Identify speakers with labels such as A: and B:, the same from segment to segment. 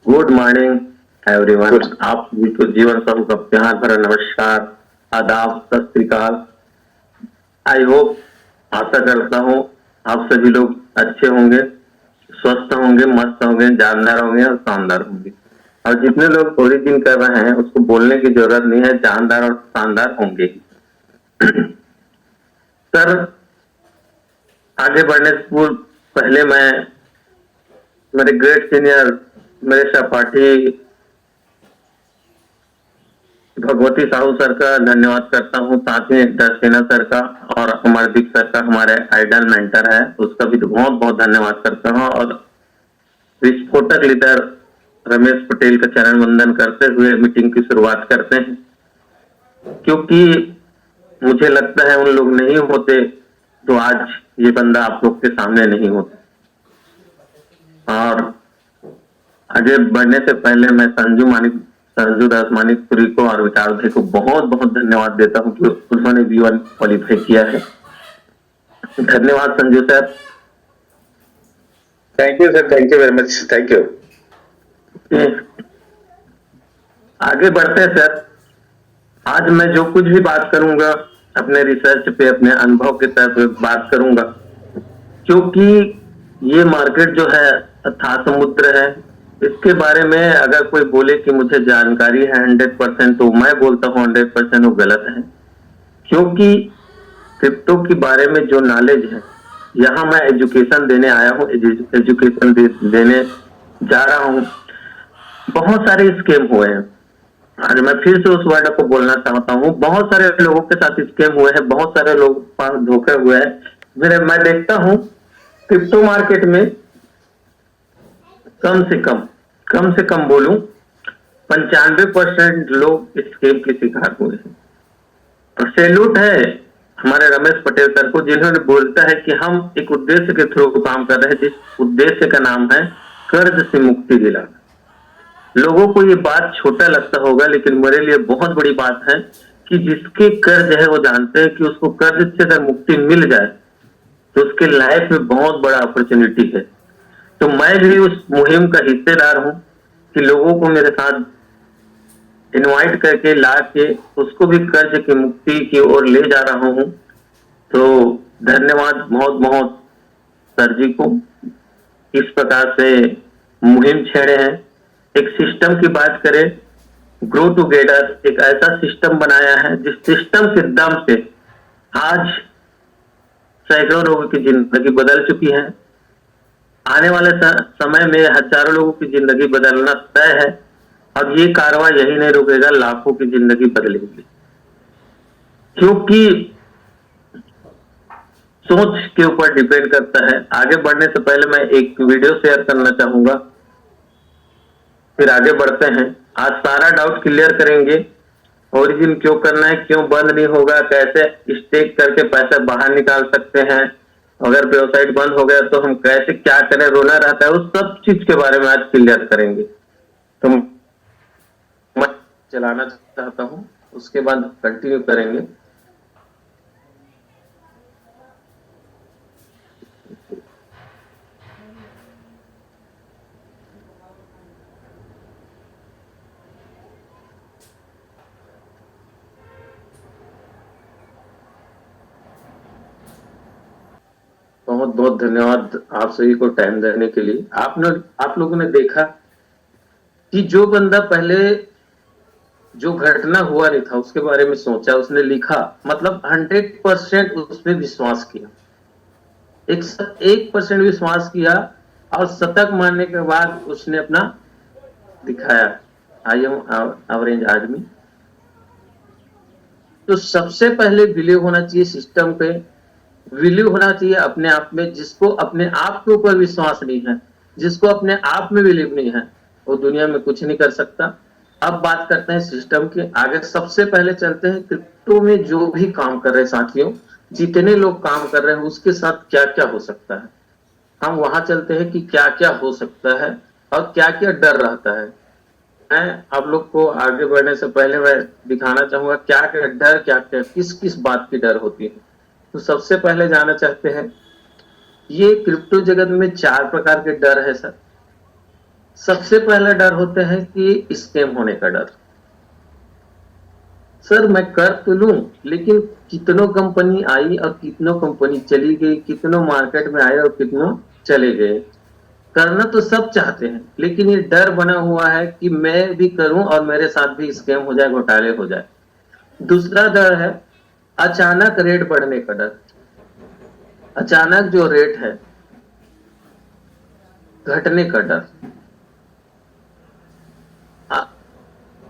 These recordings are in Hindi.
A: Good morning everyone. आप सभी को जीवन समूह का प्यार भरा नमस्कार, आदाब, सत श्री अकाल। आई होप, आशा करता हूँ आप सभी लोग अच्छे होंगे, स्वस्थ होंगे, मस्त होंगे, जानदार होंगे और शानदार होंगे। और जितने लोग ओरिजिन कर रहे हैं उसको बोलने की जरूरत नहीं है, जानदार और शानदार होंगे ही। सर, आगे बढ़ने से पूर्व पहले मैं मेरे ग्रेट सीनियर, मेरे सहपाठी भगवती साहू सर का धन्यवाद करता हूँ, साथ ही दर्शना सर का और अमरदीप सर का, हमारे आइडल मेंटर है, उसका भी तो बहुत बहुत धन्यवाद करता हूँ। और विस्फोटक लीडर रमेश पटेल का चरण वंदन करते हुए मीटिंग की शुरुआत करते हैं, क्योंकि मुझे लगता है उन लोग नहीं होते तो आज ये बंदा आप लोग के सामने नहीं होता। और आगे बढ़ने से पहले मैं संजू दास मानिकपुरी को और विकास भाई को बहुत बहुत धन्यवाद देता हूँ कि उन्होंने V1 क्वालिफाई किया है। धन्यवाद Sanju sir.
B: Thank you sir, thank you very much, thank you.
A: आगे बढ़ते हैं सर। आज मैं जो कुछ भी बात करूंगा अपने रिसर्च पे, अपने अनुभव के तहत बात करूंगा, क्योंकि ये मार्केट जो है अथाह समुद्र है। इसके बारे में अगर कोई बोले कि मुझे जानकारी है 100%, तो मैं बोलता हूँ 100% वो गलत है। क्योंकि क्रिप्टो के बारे में जो नॉलेज है, यहाँ मैं एजुकेशन देने आया हूँ, एजुकेशन देने जा रहा हूँ। बहुत सारे स्कैम हुए हैं, आज मैं फिर से उस वर्ड को बोलना चाहता हूँ। बहुत सारे लोगों के साथ स्कैम हुए हैं, बहुत सारे लोगों के पास धोखे हुए हैं। मैं देखता हूँ क्रिप्टो मार्केट में कम से कम बोलूं 95% लोग स्कैम के शिकार हुए हैं। और सैल्यूट है हमारे रमेश पटेल सर को, जिन्होंने बोलता है कि हम एक उद्देश्य के थ्रू काम कर रहे हैं, जिस उद्देश्य का नाम है कर्ज से मुक्ति दिलाना। लोगों को ये बात छोटा लगता होगा, लेकिन मेरे लिए बहुत बड़ी बात है कि जिसके कर्ज है वो जानते हैं कि उसको कर्ज से अगर मुक्ति मिल जाए तो उसके लाइफ में बहुत बड़ा अपॉर्चुनिटी है। तो मैं भी उस मुहिम का हिस्सेदार हूं कि लोगों को मेरे साथ इनवाइट करके ला के उसको भी कर्ज की मुक्ति की ओर ले जा रहा हूं। तो धन्यवाद बहुत बहुत सर जी को, इस प्रकार से मुहिम छेड़े हैं। एक सिस्टम की बात करें, ग्रो टुगेदर एक ऐसा सिस्टम बनाया है जिस सिस्टम के दम से आज सैकड़ों लोगों की जिंदगी बदल चुकी है। आने वाले समय में हजारों लोगों की जिंदगी बदलना तय है, और ये कारवां यही नहीं रुकेगा, लाखों की जिंदगी बदलेगी। क्योंकि सोच के ऊपर डिपेंड करता है। आगे बढ़ने से पहले मैं एक वीडियो शेयर करना चाहूंगा, फिर आगे बढ़ते हैं। आज सारा डाउट क्लियर करेंगे, ओरिजिन क्यों करना है, क्यों बंद नहीं होगा, कैसे स्टेक करके पैसा बाहर निकाल सकते हैं, अगर वेबसाइट बंद हो गया तो हम कैसे क्या करें, रोना रहता है, उस सब चीज के बारे में आज क्लियर करेंगे। तो मैं चलाना चाहता हूं, उसके बाद कंटिन्यू करेंगे। बहुत बहुत धन्यवाद आप सभी को टाइम देने के लिए। आप लोगों ने देखा कि जो बंदा पहले जो घटना हुआ नहीं था उसके बारे में सोचा, उसने लिखा, मतलब 100% उस पर विश्वास किया, 1% विश्वास किया, और शतक मारने के बाद उसने अपना दिखाया, आई एम एवरेज आदमी। तो सबसे पहले बिलीव होना चाहिए सिस्टम पे, बिलीव होना चाहिए अपने आप में। जिसको अपने आप के ऊपर विश्वास नहीं है, जिसको अपने आप में बिलीव नहीं है, वो दुनिया में कुछ नहीं कर सकता। अब बात करते हैं सिस्टम के आगे। सबसे पहले चलते हैं क्रिप्टो में जो भी काम कर रहे हैं साथियों, जितने लोग काम कर रहे हैं उसके साथ क्या क्या हो सकता है। हम वहां चलते हैं कि क्या क्या हो सकता है और क्या क्या डर रहता है। मैं आप लोग को आगे बढ़ने से पहले मैं दिखाना चाहूंगा क्या क्या डर, क्या क्या किस किस बात की डर होती है। तो सबसे पहले जानना चाहते हैं, ये क्रिप्टो जगत में 4 प्रकार के डर है सर। सबसे पहला डर होता है कि स्कैम होने का डर। सर मैं कर तो लूं, लेकिन कितनों कंपनी आई और कितनों कंपनी चली गई, कितनों मार्केट में आए और कितनों चले गए। करना तो सब चाहते हैं, लेकिन ये डर बना हुआ है कि मैं भी करूं और मेरे साथ भी स्कैम हो जाए, घोटाले हो जाए। दूसरा डर है अचानक रेट बढ़ने का डर। अचानक जो रेट है घटने का डर।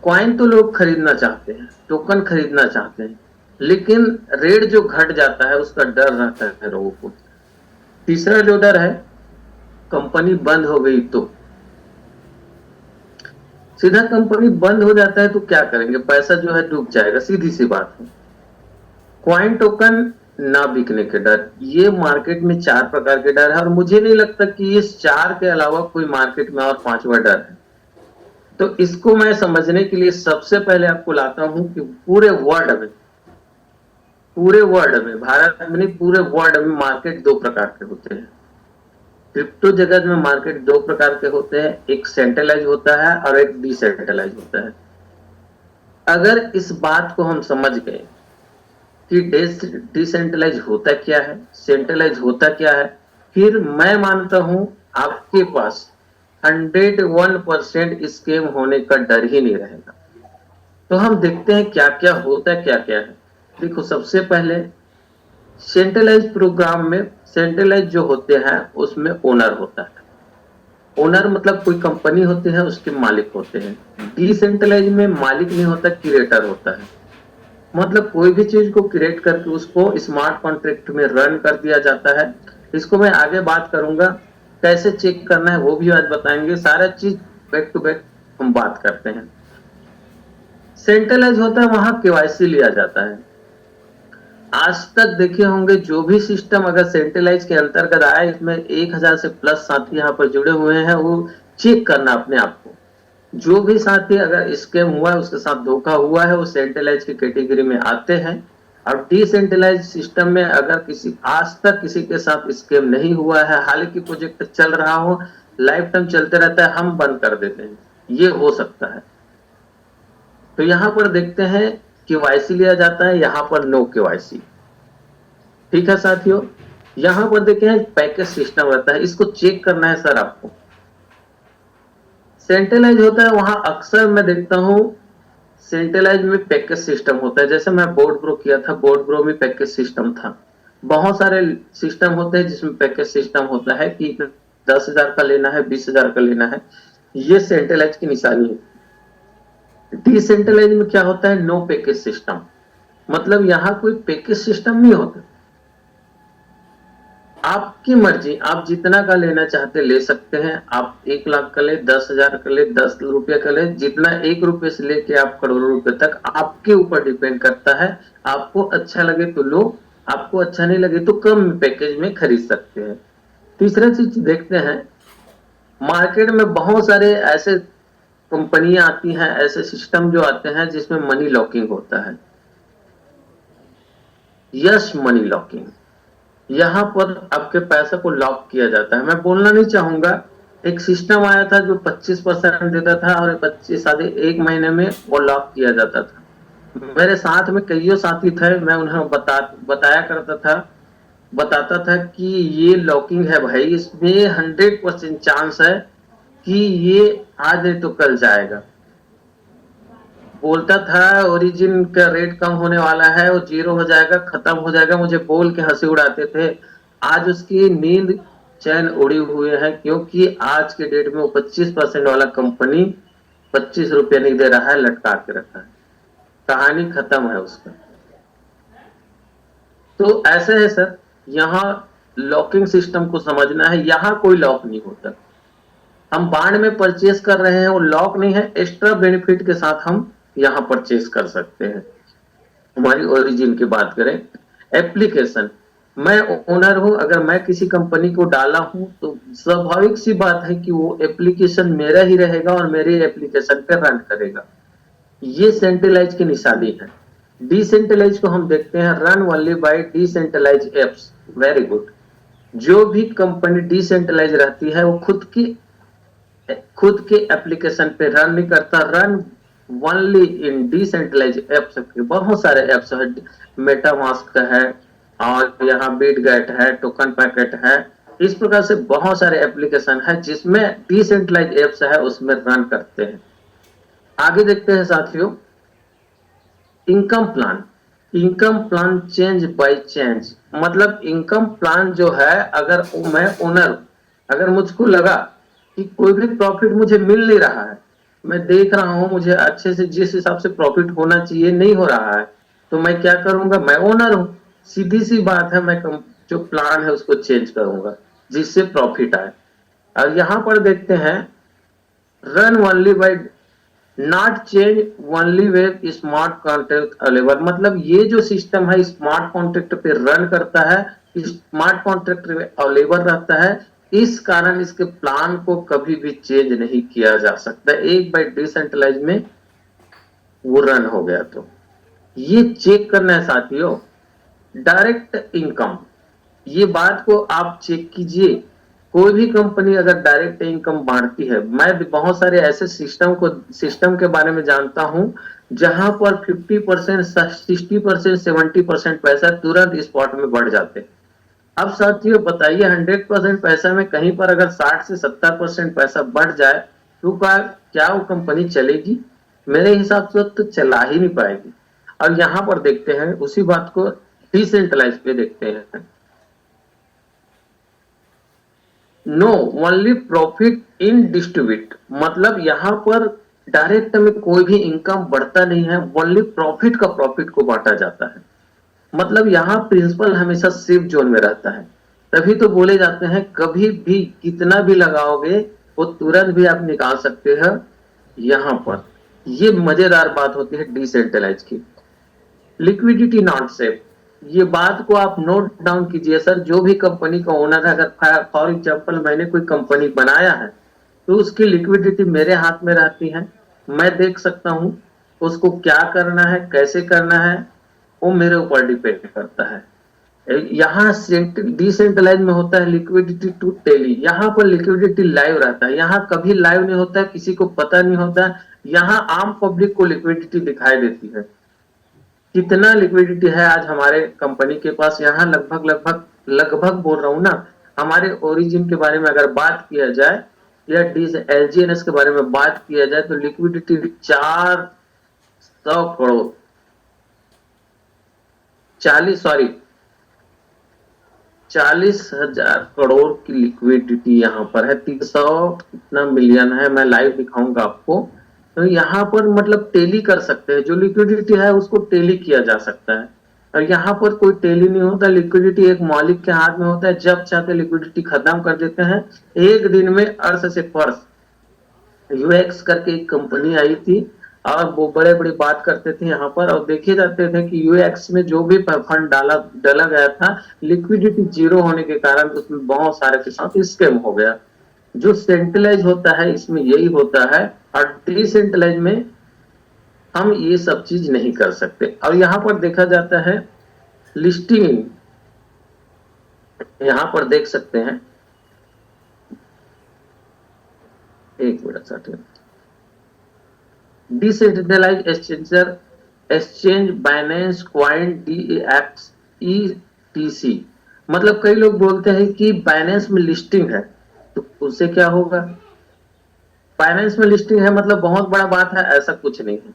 A: कॉइन तो लोग खरीदना चाहते हैं, टोकन खरीदना चाहते हैं, लेकिन रेट जो घट जाता है उसका डर रहता है लोगों को। तीसरा जो डर है, कंपनी बंद हो गई तो। सीधा कंपनी बंद हो जाता है तो क्या करेंगे, पैसा जो है डूब जाएगा, सीधी सी बात है। कॉइन टोकन ना बिकने के डर, ये मार्केट में 4 प्रकार के डर है और मुझे नहीं लगता कि इस 4 के अलावा कोई मार्केट में और 5वां डर है। तो इसको मैं समझने के लिए सबसे पहले आपको लाता हूं कि पूरे वर्ल्ड में, भारत में नहीं, पूरे वर्ल्ड में मार्केट 2 प्रकार के होते हैं। क्रिप्टो जगत में मार्केट 2 प्रकार के होते हैं, एक सेंट्रलाइज होता है और एक डिसेंट्रलाइज होता है। अगर इस बात को हम समझ गए कि डिसेंट्रलाइज होता क्या है, सेंट्रलाइज होता क्या है, फिर मैं मानता हूं आपके पास 101% स्कैम होने का डर ही नहीं रहेगा। तो हम देखते हैं क्या क्या होता है, क्या क्या है। देखो, सबसे पहले सेंट्रलाइज प्रोग्राम में सेंट्रलाइज जो होते हैं उसमें ओनर होता है। ओनर मतलब कोई कंपनी होती है, उसके मालिक होते हैं। डिसेंट्रलाइज में मालिक नहीं होता, क्रिएटर होता है। मतलब कोई भी चीज को क्रिएट करके उसको स्मार्ट कॉन्ट्रैक्ट में रन कर दिया जाता है। इसको मैं आगे बात करूंगा, कैसे चेक करना है वो भी आज बताएंगे। सारा चीज बैक टू बैक हम बात करते हैं। सेंट्रलाइज होता है, वहां केवाईसी लिया जाता है। आज तक देखे होंगे जो भी सिस्टम अगर सेंट्रलाइज के अंतर्गत आया, इसमें 1000 से प्लस साथी यहाँ पर जुड़े हुए हैं, वो चेक करना अपने आप को। जो भी साथी अगर स्कैम हुआ है, उसके साथ धोखा हुआ है, वो सेंट्रलाइज की कैटेगरी में आते हैं। और डिसेंट्रलाइज सिस्टम में अगर आज तक किसी के साथ स्कैम नहीं हुआ है, हालांकि प्रोजेक्ट चल रहा हो, लाइफ टाइम चलते रहता है, हम बंद कर देते हैं, ये हो सकता है। तो यहां पर देखते हैं केवाईसी लिया जाता है, यहां पर नो केवाईसी। ठीक है साथियों, यहां पर देखें पैकेज सिस्टम रहता है, इसको चेक करना है सर आपको। सेंट्रलाइज होता है, वहां अक्सर मैं देखता हूं सेंट्रलाइज में पैकेज सिस्टम होता है। जैसे मैं बोर्ड प्रो किया था, बोर्ड प्रो में पैकेज सिस्टम था। बहुत सारे सिस्टम होते हैं जिसमें पैकेज सिस्टम होता है कि 10,000 का लेना है, 20,000 का लेना है। ये सेंट्रलाइज की निशानी है। डिसेंट्रलाइज में क्या होता है, नो पैकेज सिस्टम, मतलब यहां कोई पैकेज सिस्टम नहीं होता। आपकी मर्जी, आप जितना का लेना चाहते ले सकते हैं। आप 1 लाख का ले, 10,000 का ले, 10 रुपये का ले, जितना 1 रुपये से लेके आप करोड़ों रुपए तक, आपके ऊपर डिपेंड करता है। आपको अच्छा लगे तो लो, आपको अच्छा नहीं लगे तो कम पैकेज में खरीद सकते हैं। तीसरा चीज देखते हैं, मार्केट में बहुत सारे ऐसे कंपनियां आती हैं, ऐसे सिस्टम जो आते हैं जिसमें मनी लॉकिंग होता है। यस, मनी लॉकिंग, यहां पर आपके पैसे को लॉक किया जाता है। मैं बोलना नहीं चाहूंगा, एक सिस्टम आया था जो 25% देता था और 25 साढ़े 1 महीने में वो लॉक किया जाता था। मेरे साथ में कईयों साथी थे, मैं उन्हें बताया करता था, बताता था कि ये लॉकिंग है भाई, इसमें 100% चांस है कि ये आज नहीं तो कल जाएगा। बोलता था ओरिजिन का रेट कम होने वाला है, वो 0 हो जाएगा, खत्म हो जाएगा, मुझे बोल के हंसी उड़ाते थे। आज उसकी नींद चैन उड़ी हुई है, क्योंकि आज के डेट में वो 25% वाला कंपनी 25 रुपये नहीं दे रहा है, लटका के रखा है, कहानी खत्म है उसका। तो ऐसे है सर, यहाँ लॉकिंग सिस्टम को समझना है। यहाँ कोई लॉक नहीं होता। हम बांड में परचेस कर रहे हैं, वो लॉक नहीं है, एक्स्ट्रा बेनिफिट के साथ हम यहाँ परचेस कर सकते हैं। हमारी ओरिजिन की बात करें, एप्लीकेशन, मैं ओनर हूं, अगर मैं किसी कंपनी को डाला हूं तो स्वाभाविक सी बात है कि वो एप्लीकेशन मेरा ही रहेगा और मेरे एप्लीकेशन पे रन करेगा। ये सेंट्रलाइज की निशानी है। डिसेंट्रलाइज को हम देखते हैं, run only by decentralise apps. Very good. जो भी कंपनी डिसेंट्रलाइज रहती है वो खुद की खुद के एप्लीकेशन पे रन नहीं करता, run only in decentralise apps के बहुत सारे एप्स है, मेटामास्क है और यहाँ बिटगेट है, टोकन पैकेट है, इस प्रकार से बहुत सारे एप्लीकेशन है जिसमें डिसेंट्रलाइज एप्स है उसमें रन करते हैं। आगे देखते हैं साथियों, income plan. Income plan change by change, मतलब इनकम प्लान जो है, अगर मैं ओनर, अगर मुझको लगा कि कोई भी प्रॉफिट मुझे मिल नहीं रहा है, मैं देख रहा हूं मुझे अच्छे से जिस हिसाब से प्रॉफिट होना चाहिए नहीं हो रहा है, तो मैं क्या करूंगा, मैं ओनर हूं, सीधी सी बात है, मैं जो प्लान है उसको चेंज करूंगा जिससे प्रॉफिट आए। और यहां पर देखते हैं, run only bye not change only web smart contract available, मतलब ये जो सिस्टम है स्मार्ट कॉन्ट्रैक्ट पे रन करता है, स्मार्ट कॉन्ट्रैक्ट अवेलेबल रहता है, इस कारण इसके प्लान को कभी भी चेंज नहीं किया जा सकता। एक बार डिसेंट्रलाइज में वो रन हो गया तो ये चेक करना है साथियों। डायरेक्ट इनकम, ये बात को आप चेक कीजिए, कोई भी कंपनी अगर डायरेक्ट इनकम बांटती है, मैं बहुत सारे ऐसे सिस्टम के बारे में जानता हूं जहां पर 50%, 60%, 70% पैसा तुरंत स्पॉट में बढ़ जाते हैं। अब साथियों बताइए, 100% पैसा में कहीं पर अगर 60 से 70% पैसा बढ़ जाए तो क्या वो कंपनी चलेगी? मेरे हिसाब से तो चला ही नहीं पाएगी। और यहां पर देखते हैं उसी बात को डिसेंट्रलाइज पे देखते हैं। No only profit in distribute, मतलब यहां पर डायरेक्ट में कोई भी इनकम बढ़ता नहीं है, ओनली प्रॉफिट का प्रॉफिट को बांटा जाता है। मतलब यहाँ प्रिंसिपल हमेशा सेफ जोन में रहता है, तभी तो बोले जाते हैं कभी भी कितना भी लगाओगे वो तुरंत भी आप निकाल सकते हैं। यहाँ पर ये मजेदार बात होती है डिसेंट्रलाइज की। लिक्विडिटी नॉट सेफ, ये बात को आप नोट डाउन कीजिए सर। जो भी कंपनी का ओनर है, अगर फॉर एग्जांपल मैंने कोई कंपनी बनाया है तो उसकी लिक्विडिटी मेरे हाथ में रहती है, मैं देख सकता हूं उसको क्या करना है, कैसे करना है, वो मेरे ऊपर डिपेंड करता है। यहाँ डिसेंट्रलाइज में होता है लिक्विडिटी टू टेली, यहाँ पर लिक्विडिटी लाइव रहता है, यहाँ कभी लाइव नहीं होता है, किसी को पता नहीं होता है, यहाँ आम पब्लिक को लिक्विडिटी दिखाई देती है। कितना लिक्विडिटी है आज हमारे कंपनी के पास, यहाँ लगभग लगभग लगभग बोल रहा हूँ ना, हमारे ओरिजिन के बारे में अगर बात किया जाए या एलजीएनएस के बारे में बात किया जाए तो लिक्विडिटी 400 करोड़ 40,000 करोड़ की लिक्विडिटी यहाँ पर है। 300 कितना मिलियन है, मैं लाइव दिखाऊंगा आपको। तो यहाँ पर मतलब टेली कर सकते हैं, जो लिक्विडिटी है उसको टेली किया जा सकता है। और यहाँ पर कोई टेली नहीं होता, लिक्विडिटी एक मालिक के हाथ में होता है, जब चाहते लिक्विडिटी खत्म कर देते हैं। एक दिन में अर्थ से फर्श यूएक्स करके एक कंपनी आई थी और वो बड़े बड़े बात करते थे यहाँ पर, और देखे जाते थे कि यूएक्स में जो भी फंड डाला गया था, लिक्विडिटी जीरो होने के कारण उसमें बहुत सारे के साथ स्कैम हो गया। जो सेंट्रलाइज होता है इसमें यही होता है, और डिसेंट्रलाइज में हम ये सब चीज नहीं कर सकते। और यहाँ पर देखा जाता है लिस्टिंग, यहाँ पर देख सकते हैं, एक मिनट साथियों, decentralise exchange Binance coin DEX ETC, मतलब कई लोग बोलते हैं कि बाइनेंस में लिस्टिंग है तो उससे क्या होगा, बाइनेंस में लिस्टिंग है मतलब बहुत बड़ा बात है, ऐसा कुछ नहीं है,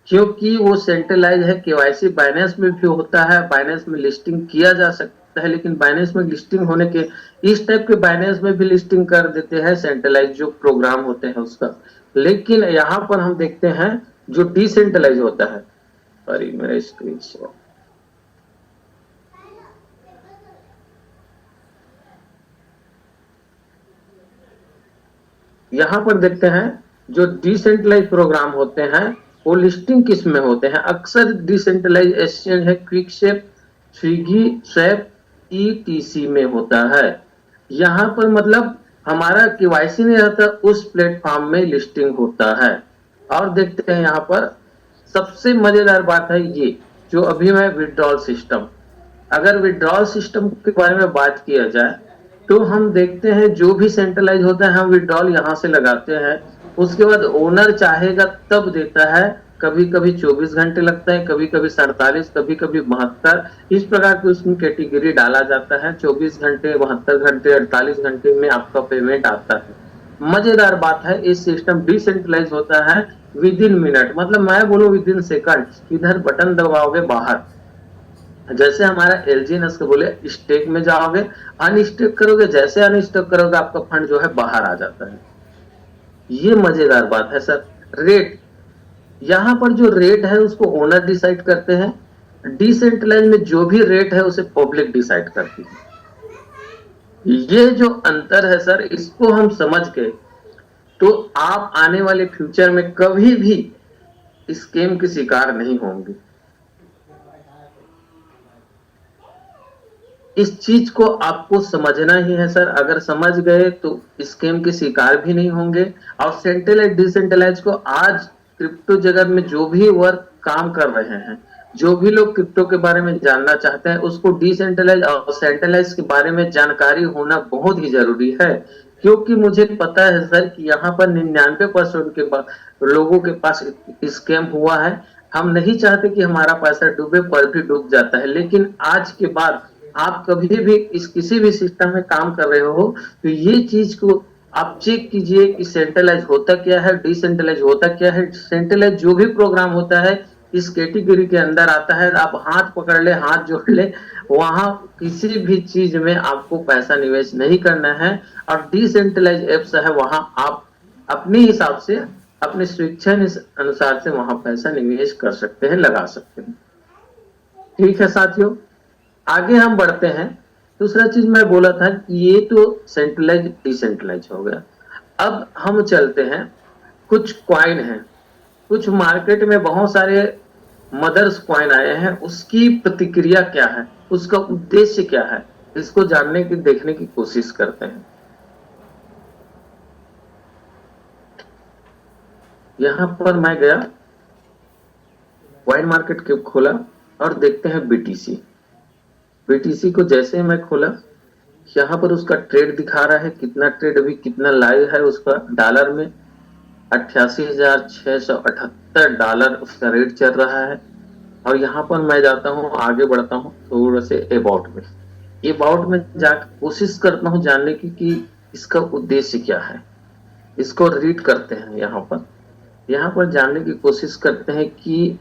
A: क्योंकि वो सेंट्रलाइज है। केवाईसी बाइनेंस में भी होता है, बाइनेंस में लिस्टिंग किया जा सकता है, लेकिन बाइनेंस में लिस्टिंग होने के इस टाइप के बाइनेंस में भी लिस्टिंग कर देते हैं सेंट्रलाइज जो प्रोग्राम होते हैं उसका। लेकिन यहाँ पर हम देखते हैं जो डिसेंट्रलाइज होता है, सॉरी मेरा स्क्रीन शॉट, यहाँ पर देखते हैं जो डिसेंट्रलाइज प्रोग्राम होते हैं वो लिस्टिंग किस में होते हैं। अक्सर डिसेंट्रलाइज एक्सचेंज है क्विकस्वेप, स्विगी, स्वैप, ETC में होता है। यहाँ पर मतलब हमारा केवाईसी नहीं रहता, उस प्लेटफॉर्म में लिस्टिंग होता है। और देखते हैं यहाँ पर सबसे मजेदार बात है ये जो अभी मैं विड्रॉल सिस्टम, अगर विड्रॉल सिस्टम के बारे में बात किया जाए तो हम देखते हैं जो भी सेंट्रलाइज होता है हम विड्रॉल यहाँ से लगाते हैं, उसके बाद ओनर चाहेगा तब देता है। कभी कभी 24 घंटे लगता है, कभी कभी 47, कभी कभी 72, इस प्रकार की उसमें कैटेगरी डाला जाता है। 24 घंटे, 72 घंटे, 48 घंटे में आपका पेमेंट आता है। मजेदार बात है, इस सिस्टम डिसेंट्रलाइज होता है विद इन मिनट, मतलब मैं बोलूं विद इन सेकंड। इधर बटन दबाओगे बाहर, जैसे हमारा एलजीएनएस को बोले स्टेक में जाओगे, अनस्टेक करोगे, जैसे अनस्टेक करोगे आपका फंड जो है बाहर आ जाता है। ये मजेदार बात है सर। रेट, यहाँ पर जो रेट है उसको ओनर डिसाइड करते हैं, डिसेंट्रलाइज में जो भी रेट है उसे पब्लिक डिसाइड करती है। ये जो अंतर है सर, इसको हम समझ के तो आप आने वाले फ्यूचर में कभी भी स्कैम के शिकार नहीं होंगे। इस चीज को आपको समझना ही है सर। अगर समझ गए तो स्कैम के शिकार भी नहीं होंगे। और सेंट्रलाइज डिसेंट्रलाइज को आज क्रिप्टो जगत में जो भी वर्क काम कर रहे हैं, जो भी लोग क्रिप्टो के बारे में जानना चाहते हैं, उसको डिसेंट्रलाइज और सेंट्रलाइज के बारे में जानकारी होना बहुत ही जरूरी है। क्योंकि मुझे पता है सर कि यहाँ पर 99% के लोगों के पास स्कैम हुआ है। हम नहीं चाहते कि हमारा पैसा डूबे, पर भी डूब जाता है। लेकिन आज के बाद आप कभी भी इस किसी भी सिस्टम में काम कर रहे हो तो ये चीज को आप चेक कीजिए कि सेंट्रलाइज होता क्या है, डिसेंट्रलाइज होता क्या है। सेंट्रलाइज जो भी प्रोग्राम होता है इस कैटेगरी के अंदर आता है। आप हाथ पकड़ ले, हाथ जोड़ ले, वहां किसी भी चीज में आपको पैसा निवेश नहीं करना है। और डिसेंट्रलाइज एप्स है, वहां आप अपने हिसाब से, अपने स्वेच्छा अनुसार से वहां पैसा निवेश कर सकते हैं, लगा सकते हैं। ठीक है साथियों, आगे हम बढ़ते हैं। दूसरा चीज मैं बोला था कि ये तो सेंट्रलाइज डिसेंट्रलाइज हो गया। अब हम चलते हैं, कुछ क्वाइन हैं, कुछ मार्केट में बहुत सारे मदर्स क्वाइन आए हैं, उसकी प्रतिक्रिया क्या है, उसका उद्देश्य क्या है, इसको जानने की, देखने की कोशिश करते हैं। यहां पर मैं गया, क्वाइन मार्केट के खोला और देखते हैं बीटीसी। बीटीसी को जैसे मैं खोला, यहाँ पर उसका ट्रेड दिखा रहा है, कितना ट्रेड अभी कितना लाइव है उसका डॉलर में, 88,678 डॉलर उसका रेट चल रहा है। और यहाँ पर मैं जाता हूँ, आगे बढ़ता हूँ थोड़ा से अबाउट में। अबाउट में जाकर कोशिश करता हूँ जानने की कि इसका उद्देश्य क्या है। इसको रीड करते हैं। यहाँ पर जानने की कोशिश करते हैं कि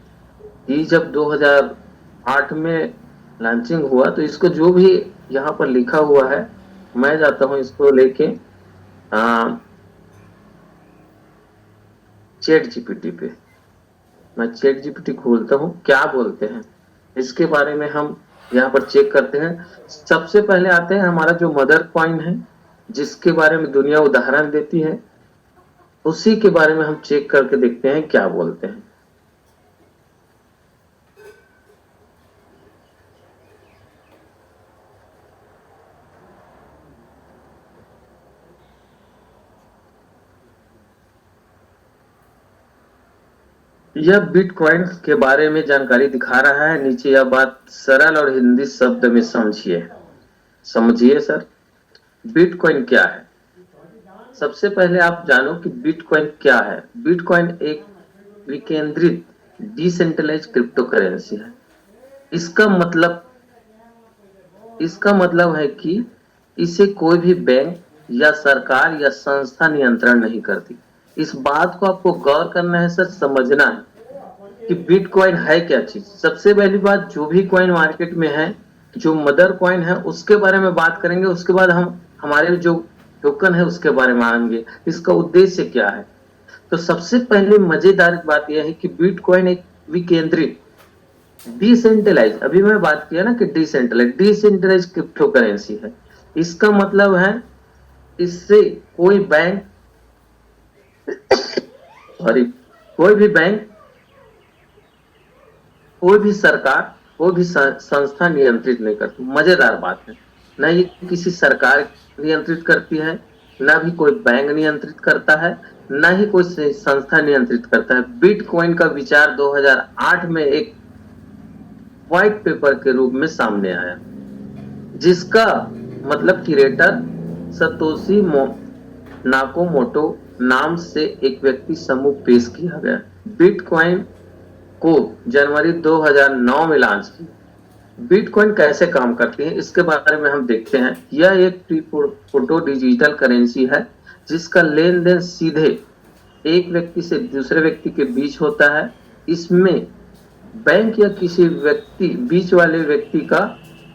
A: ये जब 2008 में लॉन्चिंग हुआ तो इसको जो भी यहाँ पर लिखा हुआ है, मैं जाता हूँ इसको लेके चैट जीपीटी पे। मैं चैट जीपीटी खोलता हूँ, क्या बोलते हैं इसके बारे में हम यहाँ पर चेक करते हैं। सबसे पहले आते हैं हमारा जो मदर कॉइन है, जिसके बारे में दुनिया उदाहरण देती है, उसी के बारे में हम चेक करके देखते हैं क्या बोलते हैं। यह बिटकॉइन के बारे में जानकारी दिखा रहा है। नीचे यह बात सरल और हिंदी शब्द में समझिए सर। बिटकॉइन क्या है? सबसे पहले आप जानो कि बिटकॉइन क्या है। बिटकॉइन एक विकेंद्रित डिसेंट्रलाइज क्रिप्टो करेंसी है। इसका मतलब है कि इसे कोई भी बैंक या सरकार या संस्था नियंत्रण नहीं करती। इस बात को आपको गौर करना है सर, समझना है कि बिटकॉइन है क्या चीज। सबसे पहली बात, जो भी कॉइन मार्केट में है, जो मदर कॉइन है उसके बारे में बात करेंगे। उसके बाद हम हमारे जो टोकन है उसके बारे में आएंगे, इसका उद्देश्य क्या है। तो सबसे पहले मजेदार बात यह है कि बिटकॉइन एक विकेंद्रित डिसेंट्रलाइज, अभी मैं बात किया ना कि डिसेंट्रलाइज क्रिप्टो करेंसी है। इसका मतलब है इससे कोई बैंक कोई भी बैंक, कोई भी सरकार, कोई भी संस्था नियंत्रित नहीं करती। मजेदार बात है, न ये किसी सरकार नियंत्रित करती है, न भी कोई बैंक नियंत्रित करता है, न ही कोई संस्था नियंत्रित करता है। बिटकॉइन का विचार 2008 में एक व्हाइट पेपर के रूप में सामने आया, जिसका मतलब क्रिएटर सतोशी नाकामोटो नाम से एक व्यक्ति समूह पेश किया गया। बिटकॉइन को जनवरी 2009 में लॉन्च किया। बिटकॉइन कैसे काम करती है इसके बारे में हम देखते हैं। यह एक फोटो डिजिटल करेंसी है जिसका लेन देन सीधे एक व्यक्ति से दूसरे व्यक्ति के बीच होता है। इसमें बैंक या किसी बीच वाले व्यक्ति का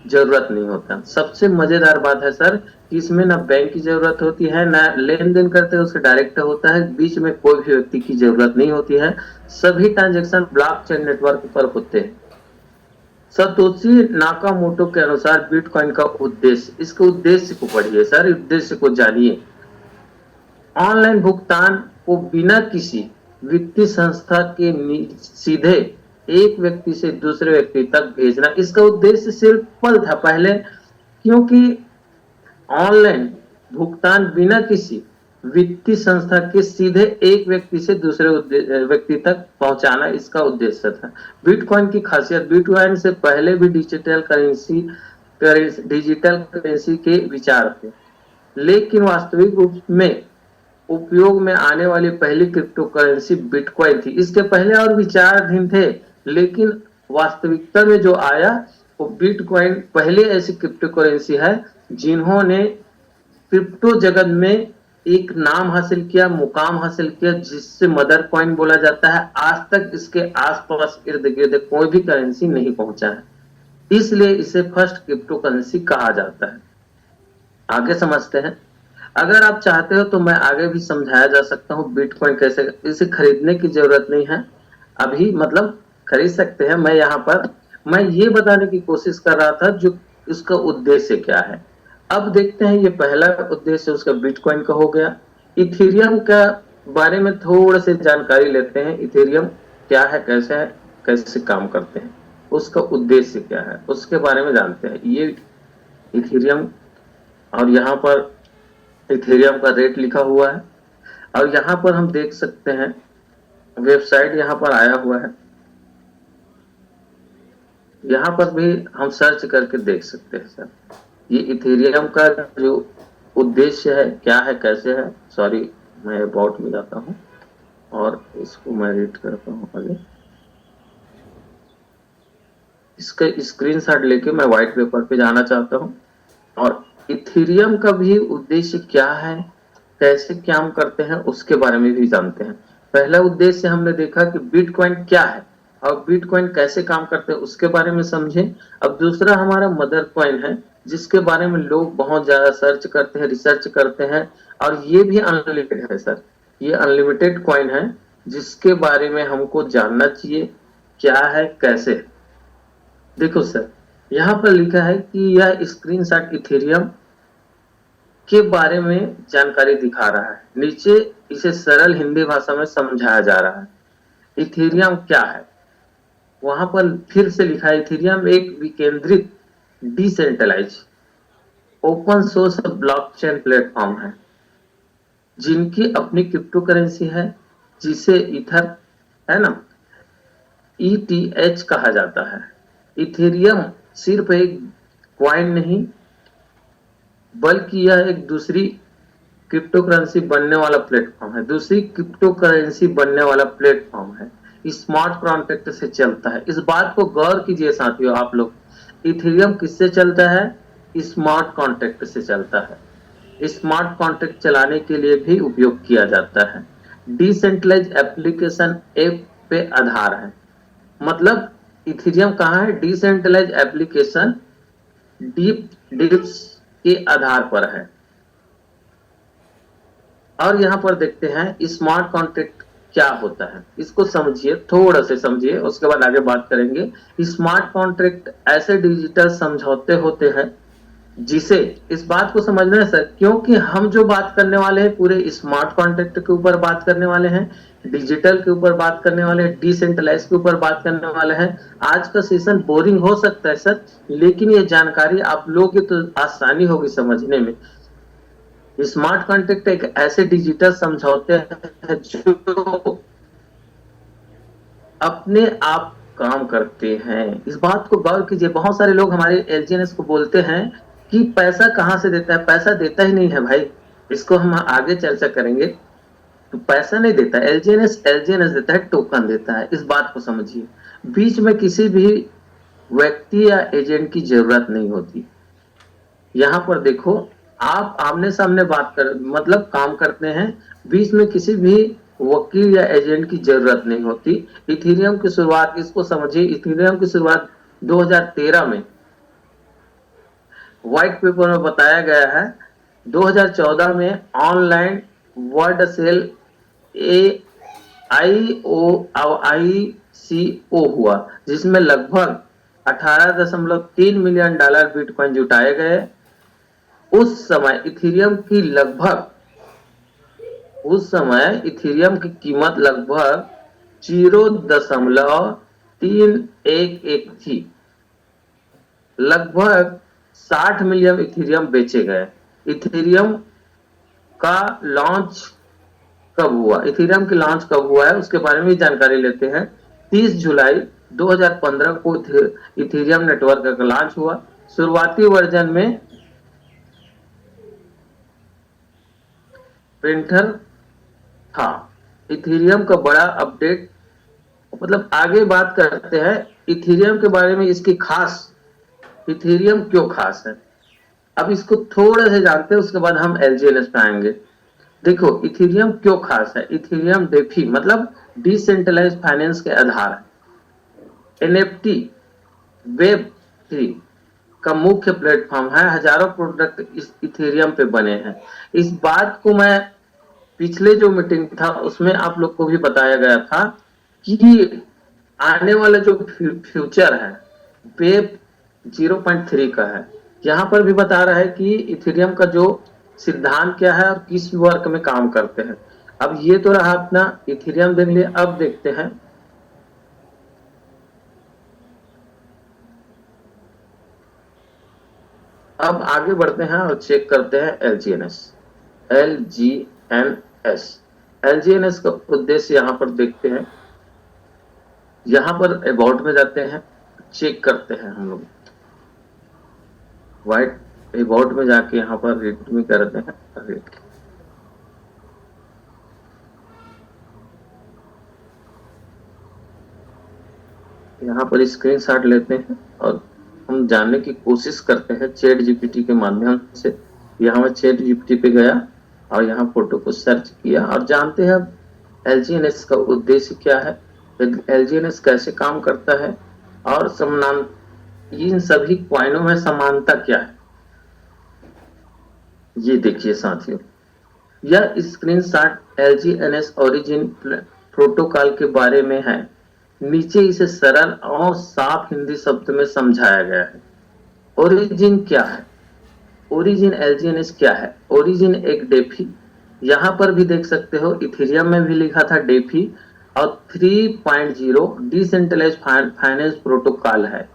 A: जरूरत नहीं होता। सबसे मजेदार बात है सर कि इसमें ना बैंक की जरूरत होती है, ना लेन देन करते हैं उससे डायरेक्ट होता है, बीच में कोई भी व्यक्ति की जरूरत नहीं होती है। सभी ट्रांजेक्शन ब्लॉकचेन नेटवर्क पर होते हैं। सतोशी नाकामोटो के अनुसार बिटकॉइन का उद्देश्य, इसके उद्देश्य को पढ़िए सर, उद्देश्य को जानिए। ऑनलाइन भुगतान को बिना किसी वित्तीय संस्था के सीधे एक व्यक्ति से दूसरे व्यक्ति तक भेजना। इसका उद्देश्य सिंपल था पहले, क्योंकि ऑनलाइन भुगतान बिना किसी वित्तीय संस्था के सीधे एक व्यक्ति से दूसरे व्यक्ति तक पहुंचाना इसका उद्देश्य था। बिटकॉइन की खासियत, बिटकॉइन से पहले भी डिजिटल करेंसी के विचार थे, लेकिन वास्तविक रूप में उपयोग में आने वाली पहली क्रिप्टो करेंसी बिटकॉइन थी। इसके पहले और विचाराधीन थे, लेकिन वास्तविकता में जो आया वो बिटकॉइन पहले ऐसी क्रिप्टो करेंसी है जिन्होंने क्रिप्टो जगत में एक नाम हासिल किया, मुकाम हासिल किया, जिससे मदर कॉइन बोला जाता है। आज तक इसके आसपास इर्द गिर्द कोई भी करेंसी नहीं पहुंचा है, इसलिए इसे फर्स्ट क्रिप्टो करेंसी कहा जाता है। आगे समझते हैं। अगर आप चाहते हो तो मैं आगे भी समझाया जा सकता हूँ बिटकॉइन कैसे, इसे खरीदने की जरूरत नहीं है अभी, मतलब खरीद सकते हैं। मैं ये बताने की कोशिश कर रहा था जो इसका उद्देश्य क्या है। अब देखते हैं, ये पहला उद्देश्य उसका बिटकॉइन का हो गया। इथेरियम का बारे में थोड़ा सी जानकारी लेते हैं। इथेरियम क्या है, कैसे काम करते हैं, उसका उद्देश्य क्या है, उसके बारे में जानते हैं। ये इथेरियम, और यहाँ पर इथेरियम का रेट लिखा हुआ है, और यहाँ पर हम देख सकते हैं वेबसाइट यहाँ पर आया हुआ है। यहाँ पर भी हम सर्च करके देख सकते हैं सर। ये इथेरियम का जो उद्देश्य है, क्या है, कैसे है। सॉरी, मैं अबाउट में जाता हूँ और इसको मैं रीड करता हूँ आगे। इसका स्क्रीनशॉट लेके मैं व्हाइट पेपर पे जाना चाहता हूँ, और इथेरियम का भी उद्देश्य क्या है, कैसे काम करते हैं, उसके बारे में भी जानते हैं। पहला उद्देश्य हमने देखा कि बिटकॉइन क्या है और बिटकॉइन कैसे काम करते हैं, उसके बारे में समझे। अब दूसरा हमारा मदर कॉइन है, जिसके बारे में लोग बहुत ज्यादा सर्च करते हैं, रिसर्च करते हैं, और ये भी अनलिमिटेड है सर। ये अनलिमिटेड कॉइन है जिसके बारे में हमको जानना चाहिए क्या है, कैसे। देखो सर, यहाँ पर लिखा है कि यह स्क्रीनशॉट इथेरियम के बारे में जानकारी दिखा रहा है। नीचे इसे सरल हिंदी भाषा में समझाया जा रहा है। इथेरियम क्या है, वहां पर फिर से लिखा है, इथेरियम एक विकेंद्रित decentralise open source blockchain platform है जिनकी अपनी क्रिप्टो करेंसी है, जिसे ईथर है ना, ETH कहा जाता है। इथेरियम सिर्फ एक कॉइन नहीं, बल्कि यह एक दूसरी क्रिप्टो करेंसी बनने वाला प्लेटफॉर्म है, दूसरी क्रिप्टो करेंसी बनने वाला प्लेटफॉर्म है। स्मार्ट कॉन्ट्रैक्ट से चलता है। इस बात को गौर कीजिए साथियों आप लोग, इथेरियम किससे चलता है, स्मार्ट कॉन्ट्रैक्ट से चलता है। स्मार्ट कॉन्ट्रैक्ट चलाने के लिए भी उपयोग किया जाता है। डिसेंट्रलाइज एप्लीकेशन ऐप पे आधार है, मतलब इथेरियम कहाँ है, डिसेंट्रलाइज एप्लीकेशन डिप्स के आधार पर है। और यहाँ पर देखते हैं स्मार्ट कॉन्ट्रैक्ट क्या होता है, इसको समझिए, थोड़ा से समझिए, उसके बाद आगे बात करेंगे। स्मार्ट कॉन्ट्रैक्ट ऐसे डिजिटल समझौते होते हैं जिसे, इस बात को समझना है सर, क्योंकि हम जो बात करने वाले हैं पूरे स्मार्ट कॉन्ट्रैक्ट के ऊपर बात करने वाले हैं, डिजिटल के ऊपर बात करने वाले हैं, डिसेंट्रलाइज के ऊपर बात करने वाले हैं। आज का सेशन बोरिंग हो सकता है सर, लेकिन ये जानकारी आप लोगों की तो आसानी होगी समझने में। स्मार्ट कॉन्ट्रैक्ट एक ऐसे डिजिटल समझौते हैं जो अपने आप काम करते हैं। इस बात को गौर कीजिए, बहुत सारे लोग हमारे LGNS को बोलते हैं कि पैसा कहां से देता है। पैसा देता ही नहीं है भाई, इसको हम आगे चर्चा करेंगे। तो पैसा नहीं देता एलजीएनएस देता है, टोकन देता है। इस बात को समझिए, बीच में किसी भी व्यक्ति या एजेंट की जरूरत नहीं होती। यहाँ पर देखो, आप आमने सामने बात कर मतलब काम करते हैं, बीच में किसी भी वकील या एजेंट की जरूरत नहीं होती। इथेरियम की शुरुआत, इसको समझिए, इथेरियम की शुरुआत 2013 में व्हाइट पेपर में बताया गया है। 2014 में ऑनलाइन वर्ड सेल ICO हुआ, जिसमें लगभग 18.3 मिलियन डॉलर बिटकॉइन जुटाए गए। उस समय इथेरियम की कीमत लगभग 0.311 थी। लगभग 60 मिलियन इथेरियम बेचे गए। इथेरियम का लॉन्च कब हुआ, इथेरियम की लॉन्च कब हुआ है उसके बारे में भी जानकारी लेते हैं। 30 जुलाई 2015 को इथेरियम नेटवर्क का लॉन्च हुआ। शुरुआती वर्जन में प्रिंटर था। इथेरियम का बड़ा अपडेट, मतलब आगे बात करते हैं इथेरियम के बारे में, इसकी खास, इथेरियम क्यों खास है। अब इसको थोड़ा से जानते हैं, उसके बाद हम एलजीएनएस पे आएंगे। देखो इथेरियम क्यों खास है। इथेरियम डेफी मतलब डिसेंट्रलाइज्ड फाइनेंस के आधार है। एनएफटी वेब3 का मुख्य प्लेटफॉर्म है। हजारों प्रोडक्ट इस इथेरियम पे बने हैं। इस बात को मैं पिछले जो मीटिंग था उसमें आप लोग को भी बताया गया था कि आने वाला जो फ्यूचर है वेब 0.3 का है। यहाँ पर भी बता रहा है कि इथेरियम का जो सिद्धांत क्या है और किस वर्क में काम करते हैं। अब ये तो रहा अपना इथेरियम देख लिया। अब देखते हैं अब आगे बढ़ते हैं और चेक करते हैं एलजीएनएस का उद्देश्य यहाँ पर देखते हैं। यहाँ पर अबाउट में जाते हैं, चेक करते हैं हम लोग। व्हाइट अबाउट में जाके यहाँ पर रिडमी करते हैं। यहाँ पर स्क्रीनशॉट लेते हैं और हम जानने की कोशिश करते हैं चैट जीपीटी के माध्यम से। यहाँ मैं चैट जीपीटी पे गया और यहाँ फोटो को सर्च किया और जानते हैं एलजीएनएस का उद्देश्य क्या है, एलजीएनएस कैसे काम करता है और इन सभी क्वाइनों में समानता क्या है। ये देखिए साथियों, यह स्क्रीनशॉट एलजीएनएस ओरिजिन प्रोटोकॉल के बारे में है। नीचे इसे सरल और साफ हिंदी शब्द में समझाया गया है। ओरिजिन क्या है, ओरिजिन एलजीएनएस क्या है। ओरिजिन एक डेफी, यहाँ पर भी देख सकते हो इथेरियम में भी लिखा था डेफी, और 3.0 डिसेंट्रलाइज्ड फाइनेंस प्रोटोकॉल है।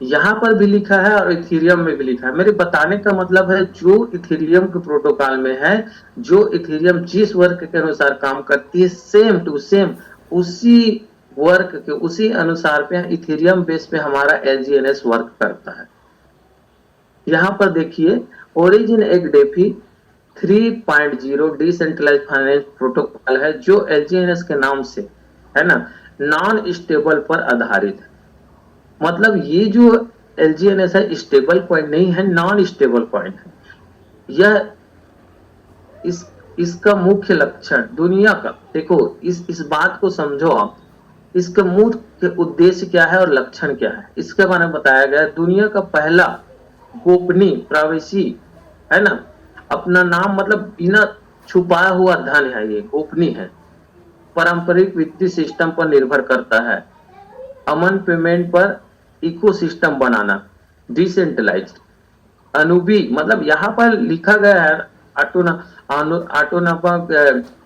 A: यहाँ पर भी लिखा है और इथेरियम में भी लिखा है। मेरे बताने का मतलब है जो इथेरियम के प्रोटोकॉल में है, जो इथेरियम जिस वर्क के अनुसार काम करती है, सेम टू सेम उसी वर्क के उसी अनुसार पे इथेरियम बेस पे हमारा एलजीएनएस वर्क करता है। यहाँ पर देखिए ओरिजिन एक डेफी 3.0 डिसेंट्रलाइज्ड फाइनेंस प्रोटोकॉल है जो एलजीएनएस के नाम से है ना, नॉन स्टेबल पर आधारित है। मतलब ये जो एलजीएनएस है स्टेबल कॉइन नहीं है, नॉन स्टेबल कॉइन है। यह इसका मुख्य लक्षण दुनिया का, देखो इस बात को समझो आप, इसका मुख्य उद्देश्य क्या है और लक्षण क्या है इसके बारे में बताया गया। दुनिया का पहला गोपनीय प्राइवेसी है ना, अपना नाम मतलब बिना छुपाया हुआ धन है, ये गोपनीय है। पारंपरिक वित्तीय सिस्टम पर निर्भर करता है। अमन पेमेंट पर इकोसिस्टम बनाना, डिसेंट्रलाइज्ड। अनुबी मतलब यहाँ पर लिखा गया है ऑटोनॉमस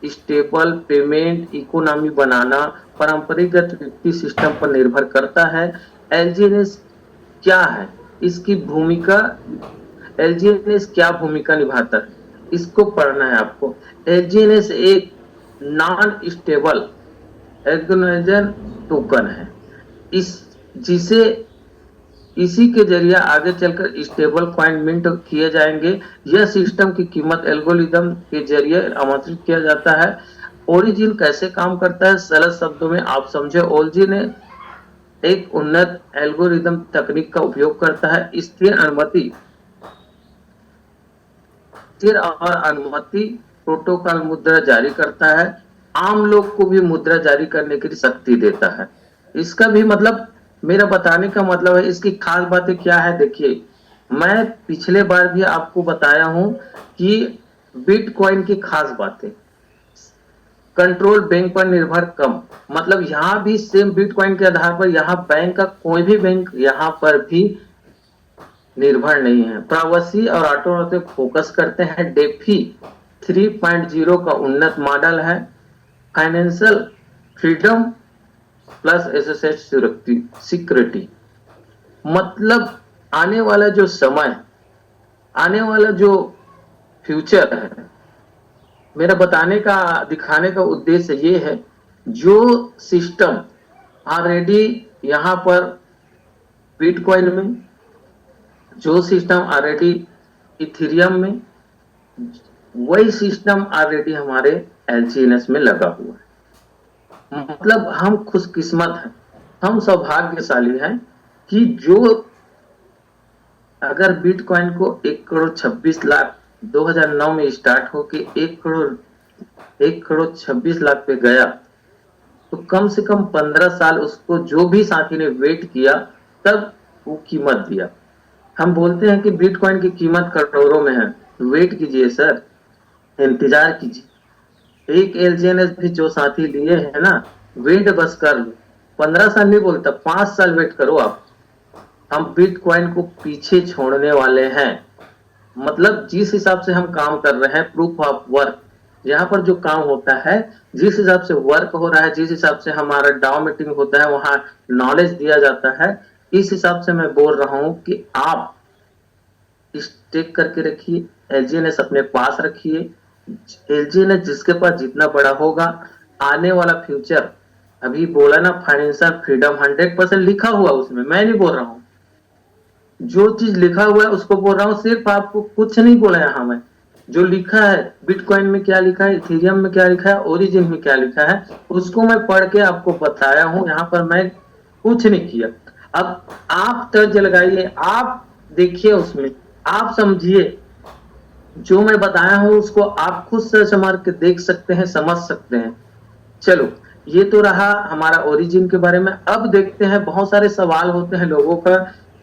A: स्टेबल पेमेंट इकोनॉमी बनाना, परंपरागत वित्तीय सिस्टम पर निर्भर करता है। एलजीएनएस क्या है, इसकी भूमिका, एलजीएनएस क्या भूमिका निभाता है इसको पढ़ना है आपको। एलजीएनएस एक नॉन स्टेबल एग्नोजन टोकन है, इस जिसे इसी के जरिए आगे चलकर स्टेबल कॉइन मिंट किए जाएंगे। यह सिस्टम की कीमत एल्गोरिदम के जरिए आमंत्रित किया जाता है। ओरिजिन कैसे काम करता है, सरल शब्दों में आप समझे। ओरिजिन एक उन्नत एल्गोरिदम तकनीक का उपयोग करता है। स्थिर और अनुमति प्रोटोकॉल मुद्रा जारी करता है। आम लोग को भी मुद्रा जारी करने की शक्ति देता है। इसका भी मतलब, मेरा बताने का मतलब है, इसकी खास बातें क्या है। देखिए, मैं पिछले बार भी आपको बताया हूं कि बिटकॉइन की खास बातें, कंट्रोल बैंक पर निर्भर कम, मतलब यहाँ भी सेम बिटकॉइन के आधार पर यहाँ बैंक का कोई भी बैंक यहाँ पर भी निर्भर नहीं है। प्राइवेसी और ऑटोमेटिक फोकस करते हैं। डेफी 3.0 का उन्नत मॉडल है। Financial freedom plus associate security, मतलब आने वाला जो समय, आने वाला जो फ्यूचर है, मेरा बताने का, दिखाने का उद्देश्य ये है, जो सिस्टम ऑलरेडी यहाँ पर बिटकॉइन में, जो सिस्टम ऑलरेडी इथेरियम में, वही सिस्टम ऑलरेडी हमारे एलसीएनएस में लगा हुआ है। मतलब हम खुशकिस्मत हैं, हम सौभाग्यशाली हैं कि जो अगर बिटकॉइन को 1,26,00,000 2009 में स्टार्ट होके 1,26,00,000 पे गया, तो कम से कम 15 साल उसको जो भी साथी ने वेट किया, तब वो कीमत दिया। हम बोलते हैं कि बिटकॉइन की कीमत करोड़ों में है। वेट कीजिए सर, इंतजार कीजिए। एक एलजीएनएस भी जो साथी लिए है ना, वेट बस कर लो। 15 साल नहीं बोलता, 5 साल वेट करो आप। हम बिटकॉइन को पीछे छोड़ने वाले हैं। मतलब जिस हिसाब से हम काम कर रहे हैं, प्रूफ ऑफ वर्क, यहाँ पर जो काम होता है, जिस हिसाब से वर्क हो रहा है, जिस हिसाब से हमारा डाउ मीटिंग होता है, वहां नॉलेज दिया जाता है, इस हिसाब से मैं बोल रहा हूं कि आप स्टेक करके रखिए, एलजीएनएस अपने पास रखिए। एलजीएनएस जिसके पास जितना बड़ा होगा, आने वाला फ्यूचर, अभी बोला ना फाइनेंशियल फ्रीडम 100% लिखा हुआ उसमें, मैं नहीं बोल रहा हूं, जो चीज लिखा हुआ है उसको बोल रहा हूँ। सिर्फ आपको कुछ नहीं बोला यहाँ मैं, जो लिखा है बिटकॉइन में क्या लिखा है, इथेरियम में क्या लिखा है, ओरिजिन में क्या लिखा है, उसको मैं पढ़ के आपको बताया हूँ। यहाँ पर मैं कुछ नहीं किया। अब आप तर्ज लगाइए, आप देखिए, उसमें आप समझिए, जो मैं बताया हूँ उसको आप खुद सर्च मार के देख सकते हैं, समझ सकते हैं। चलो, ये तो रहा हमारा ओरिजिन के बारे में। अब देखते हैं, बहुत सारे सवाल होते हैं लोगों का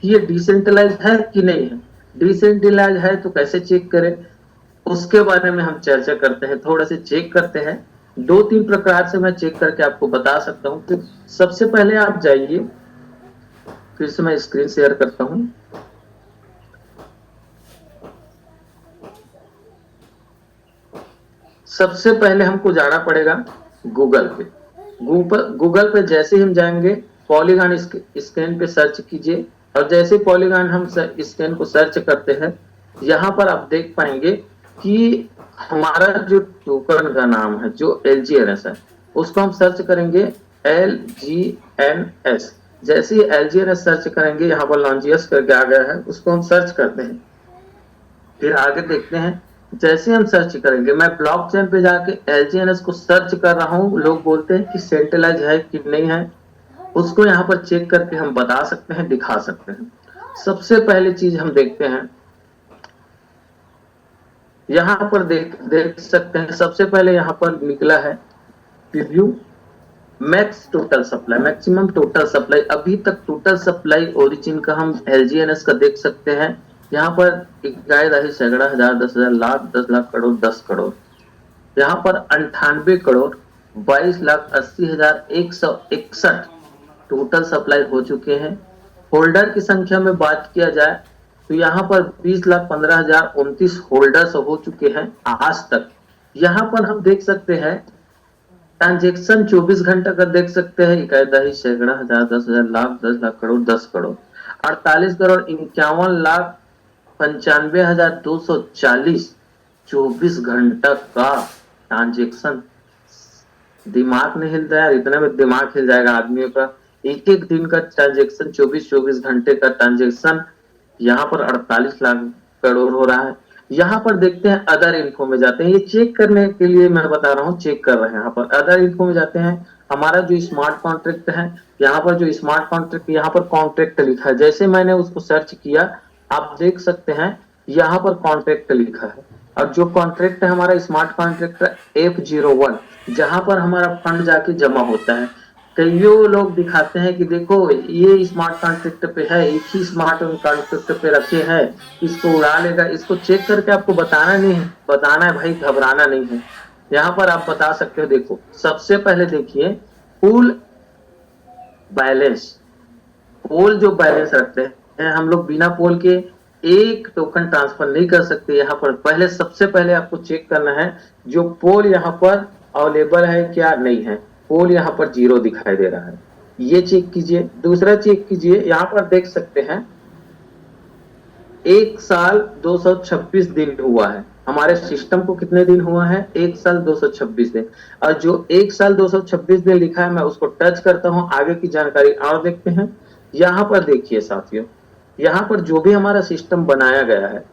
A: कि ये डिसेंट्रलाइज है कि नहीं है। डिसेंट्रलाइज है तो कैसे चेक करें, उसके बारे में हम चर्चा करते हैं। थोड़ा से चेक करते हैं, 2-3 प्रकार से मैं चेक करके आपको बता सकता हूँ। तो सबसे पहले आप जाइए, फिर से मैं स्क्रीन शेयर करता हूँ। सबसे पहले हमको जाना पड़ेगा गूगल पे। गूगल पे जैसे हम जाएंगे, पॉलीगॉन स्कैन पे सर्च कीजिए, और जैसे पॉलीगॉन हम स्कैन को सर्च करते हैं, यहाँ पर आप देख पाएंगे कि हमारा जो टोकन का नाम है, जो एलजीएनएस है, उसको हम सर्च करेंगे LGNS। जैसे ही LGNS सर्च करेंगे, यहाँ पर लॉन्जियस करके आ गया है, उसको हम सर्च करते हैं। फिर आगे देखते हैं, जैसे हम सर्च करेंगे, मैं ब्लॉकचेन पे जाके एलजीएनएस को सर्च कर रहा हूँ। लोग बोलते हैं कि सेंट्रलाइज है कि नहीं है, उसको यहाँ पर चेक करके हम बता सकते हैं, दिखा सकते हैं। सबसे पहले चीज हम देखते हैं, यहाँ पर देख सकते हैं, सबसे पहले यहाँ पर निकला है preview max total supply, maximum total supply. अभी तक टोटल सप्लाई ओरिजिन का हम एलजीएनएस का देख सकते हैं। यहाँ पर इकाई राशि सैकड़ा, हजार, 10,000, लाख, 10 लाख, करोड़, 10 करोड़। यहाँ पर 98 करोड़ 22,80,161 टोटल सप्लाई हो चुके हैं। होल्डर की संख्या में बात किया जाए तो यहाँ पर 20,15,029 होल्डर्स हो चुके हैं आज तक। यहाँ पर हम देख सकते हैं ट्रांजेक्शन 24 घंटा का देख सकते हैं, इकाई दही सैकड़ा, हजार, 10,000, लाख, 10 लाख, करोड़, 10 करोड़। 48 करोड़ 51,95,240 24 घंटा का ट्रांजेक्शन। दिमाग नहीं हिलता यार, इतने में दिमाग हिल जाएगा आदमियों का। एक एक दिन का ट्रांजेक्शन, 24-24 घंटे का ट्रांजेक्शन यहाँ पर 48 लाख करोड़ हो रहा है। यहाँ पर देखते हैं अदर इन्फो में जाते हैं, ये चेक करने के लिए मैं बता रहा हूँ, चेक कर रहे हैं। यहाँ पर अदर इन्फो में जाते हैं, हमारा जो स्मार्ट कॉन्ट्रैक्ट है, यहाँ पर जो स्मार्ट कॉन्ट्रैक्ट, यहाँ पर कॉन्ट्रैक्ट लिखा है। जैसे मैंने उसको सर्च किया, आप देख सकते हैं यहाँ पर कॉन्ट्रैक्ट लिखा है। और जो कॉन्ट्रैक्ट है हमारा स्मार्ट कॉन्ट्रैक्ट F01, जहां पर हमारा फंड जाके जमा होता है। कईयों लोग दिखाते हैं कि देखो ये स्मार्ट कॉन्ट्रैक्ट पे है, एक ही स्मार्ट कॉन्ट्रैक्ट पे रखे हैं, इसको उड़ा लेगा। इसको चेक करके आपको बताना नहीं है, बताना है भाई, घबराना नहीं है। यहाँ पर आप बता सकते हो। देखो सबसे पहले देखिए पूल बैलेंस, पोल जो बैलेंस रखते हैं हम लोग, बिना पोल के एक टोकन ट्रांसफर नहीं कर सकते। यहाँ पर पहले सबसे पहले आपको चेक करना है जो पोल यहाँ पर अवेलेबल है क्या नहीं है। पोल यहाँ पर 0 दिखाई दे रहा है, ये चेक कीजिए। दूसरा चेक कीजिए, यहाँ पर देख सकते हैं 1 साल 226 दिन हुआ है। हमारे सिस्टम को कितने दिन हुआ है? 1 साल 226 दिन। और जो 1 साल 226 दिन लिखा है, मैं उसको टच करता हूं, आगे की जानकारी और देखते हैं। यहाँ पर देखिए साथियों, यहाँ पर जो भी हमारा सिस्टम बनाया गया है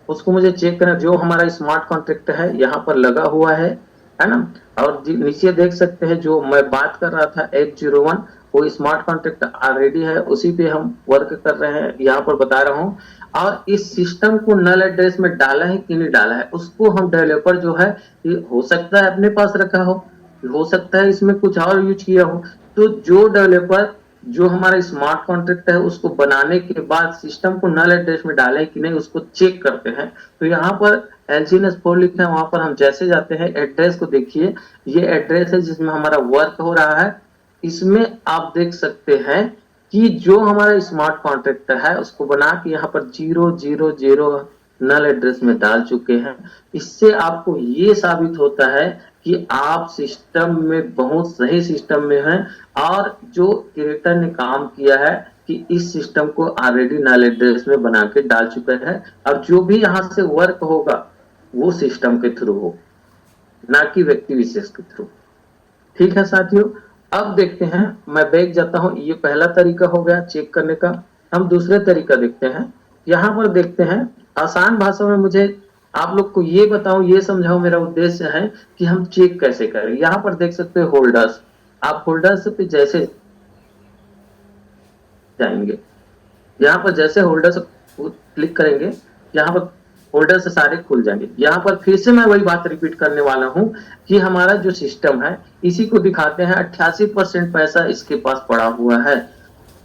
A: उसको मुझे चेक करना। जो हमारा स्मार्ट कॉन्ट्रैक्ट है यहाँ पर लगा हुआ है ना। और नीचे देख सकते हैं जो मैं बात कर रहा था F01, वो स्मार्ट कॉन्ट्रैक्ट ऑलरेडी है, उसी पे हम वर्क कर रहे हैं, यहाँ पर बता रहा हूँ। और इस सिस्टम को नल एड्रेस में डाला है कि नहीं डाला है, उसको हम डेवलपर जो है, हो सकता है अपने पास रखा हो सकता है इसमें कुछ और यूज किया हो। तो जो डेवलपर जो हमारा स्मार्ट कॉन्ट्रैक्ट है उसको बनाने के बाद सिस्टम को नल एड्रेस में डाले कि नहीं, उसको चेक करते हैं। तो यहाँ पर LCNS4 लिखा है, वहां पर हम जैसे जाते हैं एड्रेस को देखिए, ये एड्रेस है जिसमें हमारा वर्क हो रहा है। इसमें आप देख सकते हैं कि जो हमारा स्मार्ट कॉन्ट्रैक्ट है उसको बना के यहाँ पर 000 नल एड्रेस में डाल चुके हैं। इससे आपको ये साबित होता है कि आप सिस्टम में बहुत सही सिस्टम में हैं, और जो क्रिएटर ने काम किया है कि इस सिस्टम को ऑलरेडी नल एड्रेस में बना के डाल चुका है। और जो भी यहाँ से वर्क होगा वो सिस्टम के थ्रू हो, ना कि व्यक्ति विशेष के थ्रू। ठीक है साथियों, अब देखते हैं, मैं बैक जाता हूं। ये पहला तरीका हो गया चेक करने का। हम दूसरे तरीका देखते हैं। यहाँ पर देखते हैं, आसान भाषा में मुझे आप लोग को ये बताओ, ये समझाओ, मेरा उद्देश्य है कि हम चेक कैसे करें। यहाँ पर देख सकते हो होल्डर्स, आप होल्डर्स पे जैसे जाएंगे, यहाँ पर जैसे होल्डर्स क्लिक करेंगे, यहाँ पर होल्डर से सारे खुल जाएंगे। यहाँ पर फिर से मैं वही बात रिपीट करने वाला हूँ कि हमारा जो सिस्टम है इसी को दिखाते हैं। 88% पैसा इसके पास पड़ा हुआ है।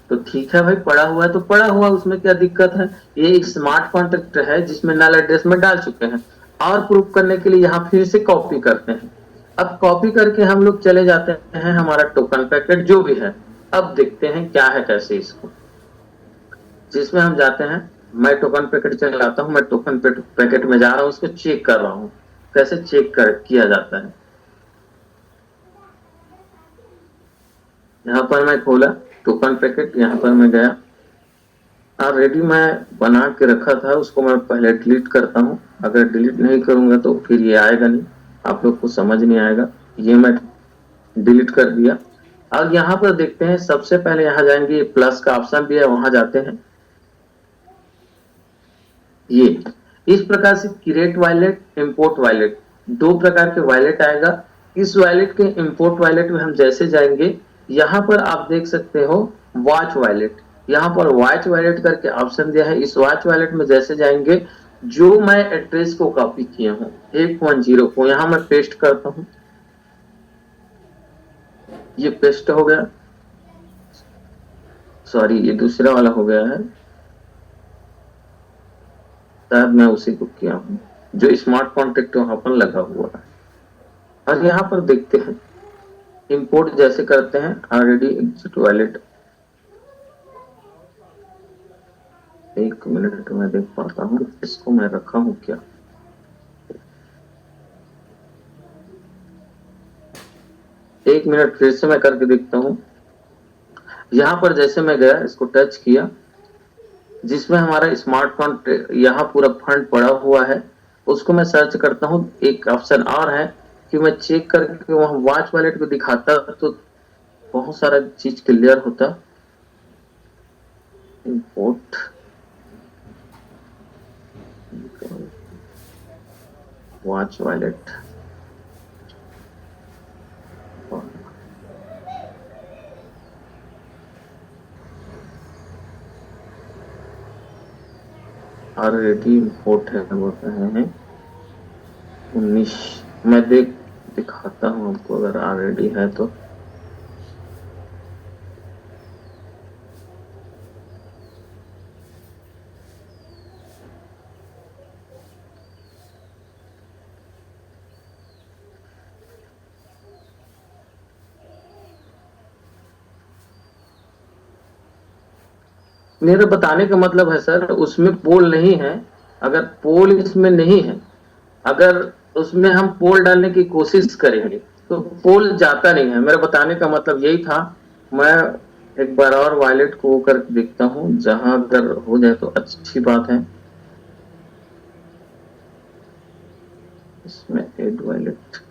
A: तो ठीक है भाई, पड़ा हुआ है तो पड़ा हुआ, उसमें क्या दिक्कत है। ये एक स्मार्ट कॉन्ट्रैक्ट है जिसमें नल एड्रेस में डाल चुके हैं। और प्रूफ करने के लिए यहाँ फिर से कॉपी करते हैं। अब कॉपी करके हम लोग चले जाते हैं हमारा टोकन पैकेट जो भी है। अब देखते हैं क्या है कैसे इसको, जिसमें हम जाते हैं, मैं टोकन पैकेट चलाता हूं, मैं टोकन पैकेट में जा रहा हूं, उसको चेक कर रहा हूं कैसे चेक किया जाता है। यहाँ पर मैं खोला टोकन पैकेट, यहाँ पर मैं गया, ऑलरेडी मैं बना के रखा था, उसको मैं पहले डिलीट करता हूं। अगर डिलीट नहीं करूंगा तो फिर ये आएगा नहीं, आप लोग को समझ नहीं आएगा। ये मैं डिलीट कर दिया। अब यहाँ पर देखते हैं, सबसे पहले यहाँ जाएंगे, प्लस का ऑप्शन भी है, वहां जाते हैं। ये इस प्रकार से क्रिएट वॉलेट, इंपोर्ट वॉलेट, 2 प्रकार के वॉलेट आएगा। इस वॉलेट के इंपोर्ट वॉलेट में हम जैसे जाएंगे, यहाँ पर आप देख सकते हो वॉच वॉलेट, यहाँ पर वॉच वॉलेट करके ऑप्शन दिया है। इस वॉच वॉलेट में जैसे जाएंगे, जो मैं एड्रेस को कॉपी किया हूँ 110 को, यहाँ मैं पेस्ट करता हूँ। ये पेस्ट हो गया, सॉरी ये दूसरा वाला हो गया है, शायद मैं उसी को किया हूं जो स्मार्ट कॉन्ट्रैक्ट वहां पर लगा हुआ है। और यहाँ पर देखते हैं इंपोर्ट जैसे करते हैं, ऑलरेडी एग्जिट वॉलेट, 1 मिनट में देख पाता हूँ इसको मैं रखा हूँ क्या। एक मिनट फिर से मैं करके देखता हूँ। यहाँ पर जैसे मैं गया, इसको टच किया, जिसमें हमारा स्मार्ट कॉन्ट्रैक्ट यहाँ पूरा फंड पड़ा हुआ है, उसको मैं सर्च करता हूँ। एक ऑप्शन और है कि मैं चेक करके वहां वॉच वॉलेट को दिखाता तो बहुत सारा चीज क्लियर होता। Import watch wallet, already import है बोल रहे हैं 19। मैं दिखाता हूँ आपको, अगर ऑलरेडी है तो। मेरे बताने का मतलब है सर, उसमें पोल नहीं है। अगर पोल इसमें नहीं है, अगर उसमें हम पोल डालने की कोशिश करेंगे तो पोल जाता नहीं है। मेरा बताने का मतलब यही था। मैं एक बार और वॉलेट को करके देखता हूँ, जहां अगर हो जाए तो अच्छी बात है। इसमें एड वॉलेट,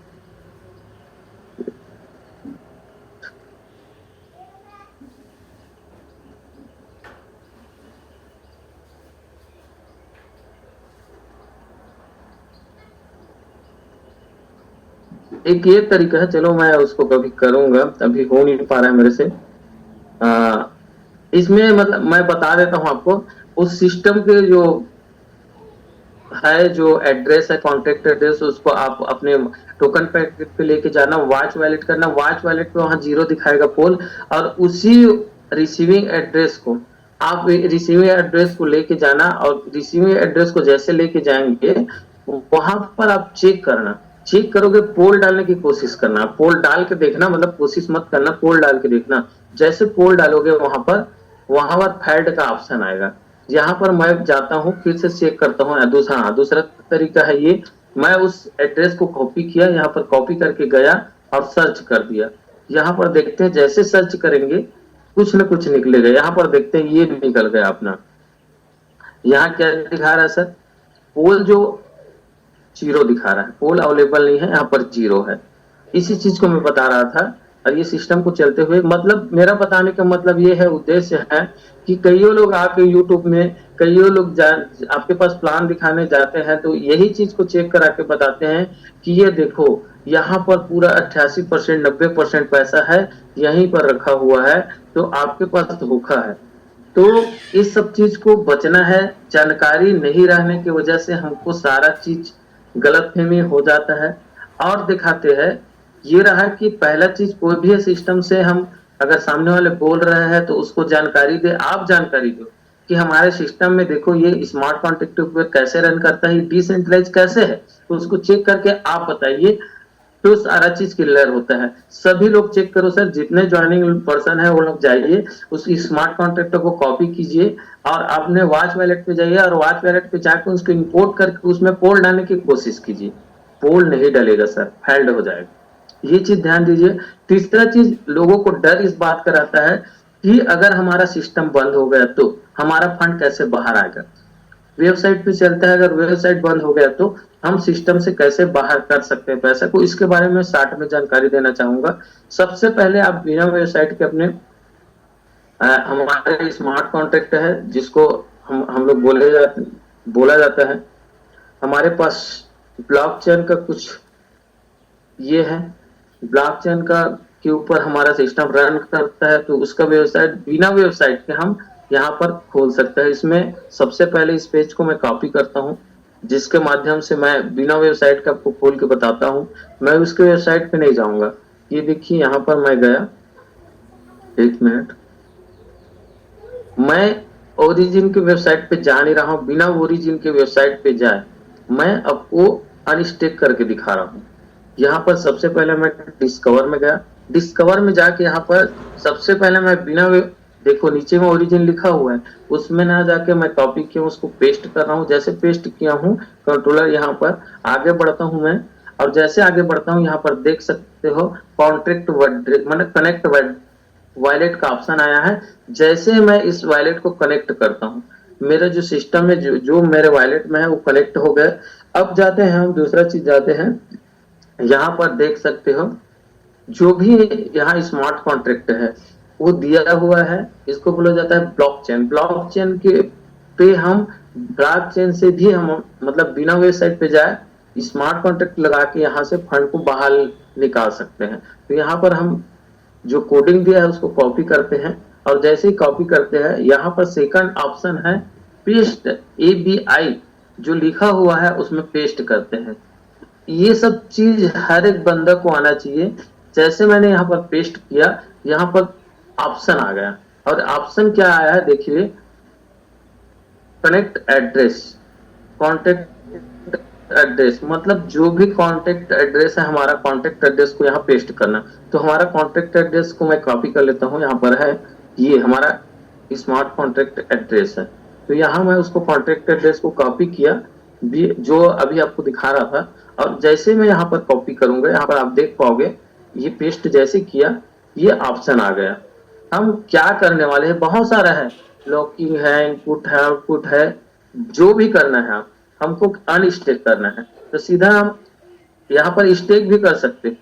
A: एक ये तरीका है, चलो मैं उसको कभी करूंगा, अभी हो नहीं पा रहा है मेरे से। इसमें मतलब मैं बता देता हूँ आपको, उस सिस्टम के जो है, जो एड्रेस है, कॉन्टेक्ट एड्रेस, उसको आप अपने टोकन पैकेट पे लेके जाना, वॉच वॉलेट करना। वॉच वॉलेट पे वहां 0 दिखाएगा पोल, और उसी रिसीविंग एड्रेस को आप रिसीविंग एड्रेस को लेके जाना, और रिसीविंग एड्रेस को जैसे लेके जाएंगे वहां पर आप चेक करना। चेक करोगे, पोल डालने की कोशिश करना। पोल डाल के देखना, मतलब कोशिश मत करना, पोल डाल के देखना। जैसे पोल डालोगे वहां पर फैल्ड का ऑप्शन आएगा। यहाँ पर मैं जाता हूँ, फिर से चेक करता हूँ। दूसरा तरीका है ये, मैं उस एड्रेस को कॉपी किया, यहाँ पर कॉपी करके गया और सर्च कर दिया। यहाँ पर देखते हैं, जैसे सर्च करेंगे कुछ न कुछ निकलेगा। यहाँ पर देखते हैं, ये निकल गया अपना। यहाँ क्या दिखा रहा है सर? पोल जो 0 दिखा रहा है, पोल अवेलेबल नहीं है, यहाँ पर 0 है। इसी चीज को मैं बता रहा था। और ये सिस्टम को चलते हुए, मतलब मेरा बताने का मतलब ये है, उद्देश्य है कि कईयों लोग आके यूट्यूब में, कईयों लोग आपके पास प्लान दिखाने जाते हैं, तो यही चीज को चेक करा के बताते हैं कि ये देखो, यहाँ पर पूरा 88%, 90% पैसा है, यहीं पर रखा हुआ है, तो आपके पास धोखा है। तो इस सब चीज को बचना है। जानकारी नहीं रहने की वजह से हमको सारा चीज गलतफहमी हो जाता है। और दिखाते हैं, ये रहा कि पहला चीज, कोई भी सिस्टम से हम अगर सामने वाले बोल रहे हैं तो उसको जानकारी दे, आप जानकारी दो कि हमारे सिस्टम में देखो ये स्मार्ट कॉन्ट्रैक्ट पे कैसे रन करता है, डिसेंट्रलाइज कैसे है, तो उसको चेक करके आप बताइए, तो सारा चीज क्लियर होता है। सभी लोग चेक करो सर, जितने ज्वाइनिंग पर्सन है वो लोग जाइए, उस स्मार्ट कॉन्ट्रैक्ट को कॉपी कीजिए और अपने वॉच वॉलेट पे जाइए, और वॉच वॉलेट पे जाकर उसको इंपोर्ट करके उसमें पोल डालने की कोशिश कीजिए। पोल नहीं डलेगा सर, फेल्ड हो जाएगा। ये चीज ध्यान दीजिए। तीसरा चीज, लोगों को डर इस बात का रहता है कि अगर हमारा सिस्टम बंद हो गया तो हमारा फंड कैसे बाहर आएगा। वेबसाइट पे चलता है, अगर वेबसाइट बंद हो गया तो हम सिस्टम से कैसे बाहर कर सकते हैं पैसा को, इसके बारे में शॉर्ट में जानकारी देना चाहूंगा। सबसे पहले आप बिना वेबसाइट के अपने हमारे स्मार्ट कॉन्ट्रैक्ट है, जिसको हम लोग बोला जाता है, हमारे पास ब्लॉकचेन का कुछ ये है। ब्लॉकचेन का के ऊपर हमारा सिस्टम रन करता है, तो उसका वेबसाइट बिना वेबसाइट के हम यहाँ पर खोल सकते हैं। इसमें सबसे पहले इस पेज को मैं कॉपी करता हूँ, जिसके माध्यम से मैं बिना वेबसाइट का आपको खोल के बताता हूँ। मैं उसके वेबसाइट पे नहीं जाऊंगा। ये देखिए, यहाँ पर मैं गया, एक मिनट, मैं ओरिजिन के वेबसाइट पे जा नहीं रहा हूँ। बिना ओरिजिन के वेबसाइट पे जाए मैं आपको अनस्टेक करके दिखा रहा हूँ। यहाँ पर सबसे पहले मैं डिस्कवर में गया। डिस्कवर में जाके यहाँ पर सबसे पहले मैं देखो नीचे में ओरिजिन लिखा हुआ है, उसमें ना जाके मैं कॉपी किया, उसको पेस्ट कर रहा हूँ। जैसे पेस्ट किया हूँ, कंट्रोलर यहाँ पर आगे बढ़ता हूँ मैं, और जैसे आगे बढ़ता हूँ यहाँ पर देख सकते हो कॉन्ट्रैक्ट मतलब कनेक्ट वॉलेट का ऑप्शन आया है। जैसे मैं इस वॉलेट को कनेक्ट करता हूँ, मेरा जो सिस्टम में जो मेरे वॉलेट में है वो कनेक्ट हो गए। अब जाते हैं हम दूसरा चीज, जाते हैं यहाँ पर देख सकते हो जो भी यहाँ स्मार्ट कॉन्ट्रैक्ट है वो दिया हुआ है, इसको बोला जाता है ब्लॉकचेन। ब्लॉकचेन के पे हम ब्लॉकचेन से भी हम मतलब बिना वेबसाइट पे जाए स्मार्ट कॉन्ट्रैक्ट लगा के यहाँ से फंड को बाहर निकाल सकते हैं। तो यहाँ पर हम जो कोडिंग दिया है उसको कॉपी करते हैं, और जैसे ही कॉपी करते हैं यहाँ पर सेकंड ऑप्शन है पेस्ट, ABI जो लिखा हुआ है उसमें पेस्ट करते हैं। ये सब चीज हर एक बंदा को आना चाहिए। जैसे मैंने यहाँ पर पेस्ट किया, यहाँ पर ऑप्शन आ गया, और ऑप्शन क्या आया है देखिए, कनेक्ट एड्रेस, कॉन्टेक्ट एड्रेस, मतलब जो भी कॉन्टेक्ट एड्रेस है हमारा कॉन्टेक्ट एड्रेस को यहाँ पेस्ट करना। तो हमारा कॉन्टेक्ट एड्रेस को मैं कॉपी कर लेता हूँ, यहाँ पर है ये हमारा स्मार्ट कॉन्टेक्ट एड्रेस है। तो यहाँ मैं उसको कॉन्टेक्ट एड्रेस को कॉपी किया जो अभी आपको दिखा रहा था, और जैसे मैं यहाँ पर कॉपी करूंगा यहाँ पर आप देख पाओगे ये पेस्ट जैसे किया ये ऑप्शन आ गया। हम क्या करने वाले हैं, बहुत सारा है, लॉकिंग है, इनपुट है, आउटपुट है, जो भी करना है हमको अनस्टेक करना है। तो सीधा हम यहाँ पर स्टेक भी कर सकते,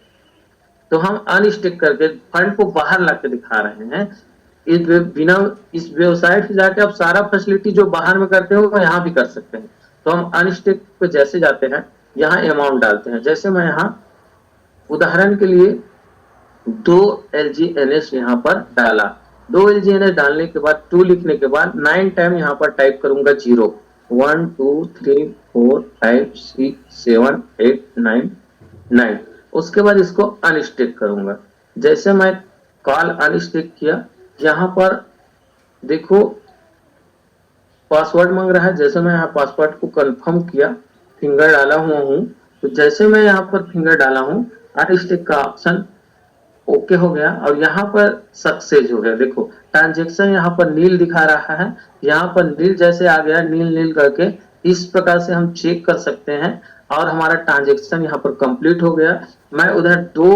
A: तो हम अनस्टेक करके फंड को बाहर ला के दिखा रहे हैं। बिना इस वेबसाइट से जाके आप सारा फैसिलिटी जो बाहर में करते हो यहाँ भी कर सकते हैं। तो हम अनस्टेक पे जैसे जाते हैं यहाँ अमाउंट डालते हैं। जैसे मैं यहाँ उदाहरण के लिए 2 LGNS यहाँ पर डाला, 2 LGNS डालने के बाद 2 लिखने के बाद 9 टाइम यहाँ पर टाइप करूंगा 0, 1 2 3 4 5 6 7 8 9 9। उसके बाद इसको अनस्टेक करूंगा। जैसे मैं कॉल अनस्टेक किया, यहाँ पर देखो पासवर्ड मांग रहा है। जैसे मैं यहाँ पासवर्ड को कंफर्म किया, फिंगर डाला हुआ हूँ, तो जैसे मैं यहाँ पर फिंगर डाला हूँ अनस्टेक का ऑप्शन ओके हो गया, और यहाँ पर सक्सेस हो गया। देखो ट्रांजेक्शन यहाँ पर नील दिखा रहा है, यहाँ पर नील जैसे आ गया, नील नील करके इस प्रकार से हम चेक कर सकते हैं, और हमारा ट्रांजेक्शन यहाँ पर कंप्लीट हो गया। मैं उधर 2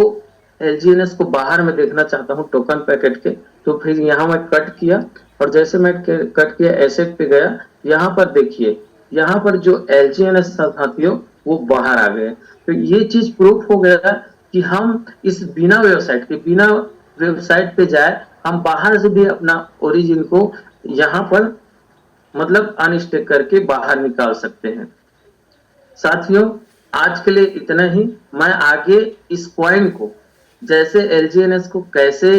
A: LGNS को बाहर में देखना चाहता हूँ टोकन पैकेट के, तो फिर यहाँ मैं कट किया, और जैसे मैं कट किया एसेट पे गया, यहाँ पर देखिए यहाँ पर जो LGNS साथियों वो बाहर आ गए। तो ये चीज प्रूफ हो गया कि हम इस बिना वेबसाइट पे जाए हम बाहर से भी अपना ओरिजिन को यहाँ पर मतलब अनस्टेक करके बाहर निकाल सकते हैं। साथियों आज के लिए इतना ही। मैं आगे इस कॉइन को जैसे LGNS को कैसे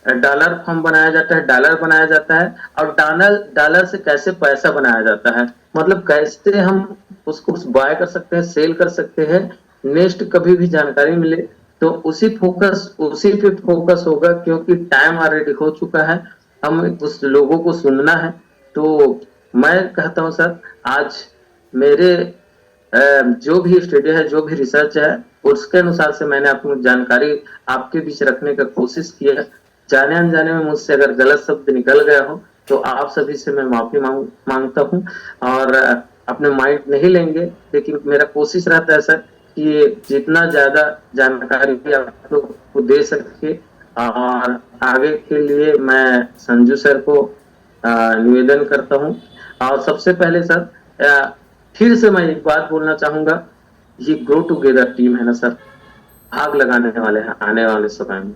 A: डॉलर फॉर्म बनाया जाता है, डॉलर बनाया जाता है, और डॉलर से कैसे पैसा बनाया जाता है, मतलब कैसे हम उसको बाय कर सकते हैं, सेल कर सकते हैं, नेक्स्ट कभी भी जानकारी मिले तो उसी पे फोकस होगा, क्योंकि टाइम ऑलरेडी हो चुका है, हम उस लोगों को सुनना है। तो मैं कहता हूं सर आज मेरे जो भी स्टडी है, जो भी रिसर्च है, उसके अनुसार से मैंने आपको जानकारी आपके बीच रखने का कोशिश किया। जाने अनजाने में मुझसे अगर गलत शब्द निकल गया हो तो आप सभी से मैं माफी मांगता हूं, और अपने माइंड नहीं लेंगे, लेकिन मेरा कोशिश रहता है सर कि जितना ज्यादा जानकारी आप लोग को दे सके। और आगे के लिए मैं संजू सर को निवेदन करता हूं। और सबसे पहले सर फिर से मैं एक बात बोलना चाहूंगा, ये ग्रो टुगेदर टीम है ना सर, भाग लगाने वाले हैं आने वाले समय में,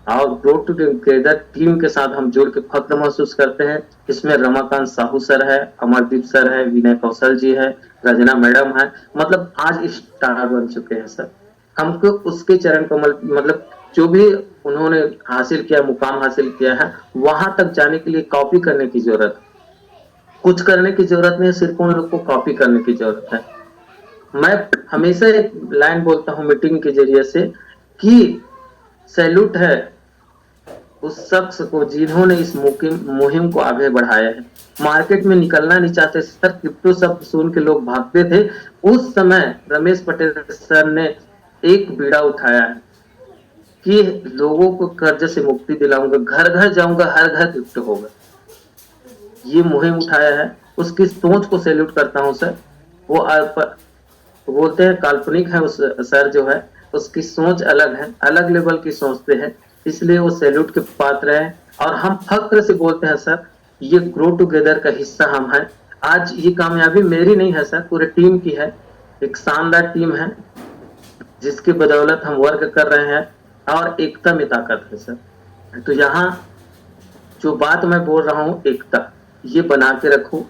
A: और ग्रो टुगेदर टीम के साथ हम जुड़ के फख्र महसूस करते हैं। इसमें रमाकांत साहू सर है, अमरदीप सर है, विनय कौशल जी है, रजना मैडम है, मतलब आज स्टार बन चुके हैं सर। हमको उसके चरण कमल मतलब जो भी उन्होंने हासिल किया, मुकाम हासिल किया है, वहां तक जाने के लिए कॉपी करने की जरूरत, कुछ करने की जरूरत नहीं, सिर्फ उन लोग को कॉपी करने की जरूरत है। मैं हमेशा एक लाइन बोलता हूँ मीटिंग के जरिए से कि सैल्यूट है उस शख्स को जिन्होंने इस मुहिम को आगे बढ़ाया है। मार्केट में निकलना नहीं चाहते सर, क्रिप्टो शब्द सुन के लोग भागते थे, उस समय रमेश पटेल सर ने एक बीड़ा उठाया है कि लोगों को कर्ज से मुक्ति दिलाऊंगा, घर घर जाऊंगा, हर घर क्रिप्टो होगा, ये मुहिम उठाया है। उसकी सोच को सैल्यूट करता हूं सर। वो बोलते हैं काल्पनिक है उस सर जो है, उसकी सोच अलग है, अलग लेवल की सोचते हैं, इसलिए वो सैल्यूट के पात्र है। और हम फक्र से बोलते हैं सर ये ग्रो टुगेदर का हिस्सा हम हैं। आज ये कामयाबी मेरी नहीं है सर, पूरे टीम की है, एक शानदार टीम है जिसकी बदौलत हम वर्क कर रहे हैं। और एकता में ताकत है सर। तो यहाँ जो बात मैं बोल रहा हूँ, एकता ये बना के रखो।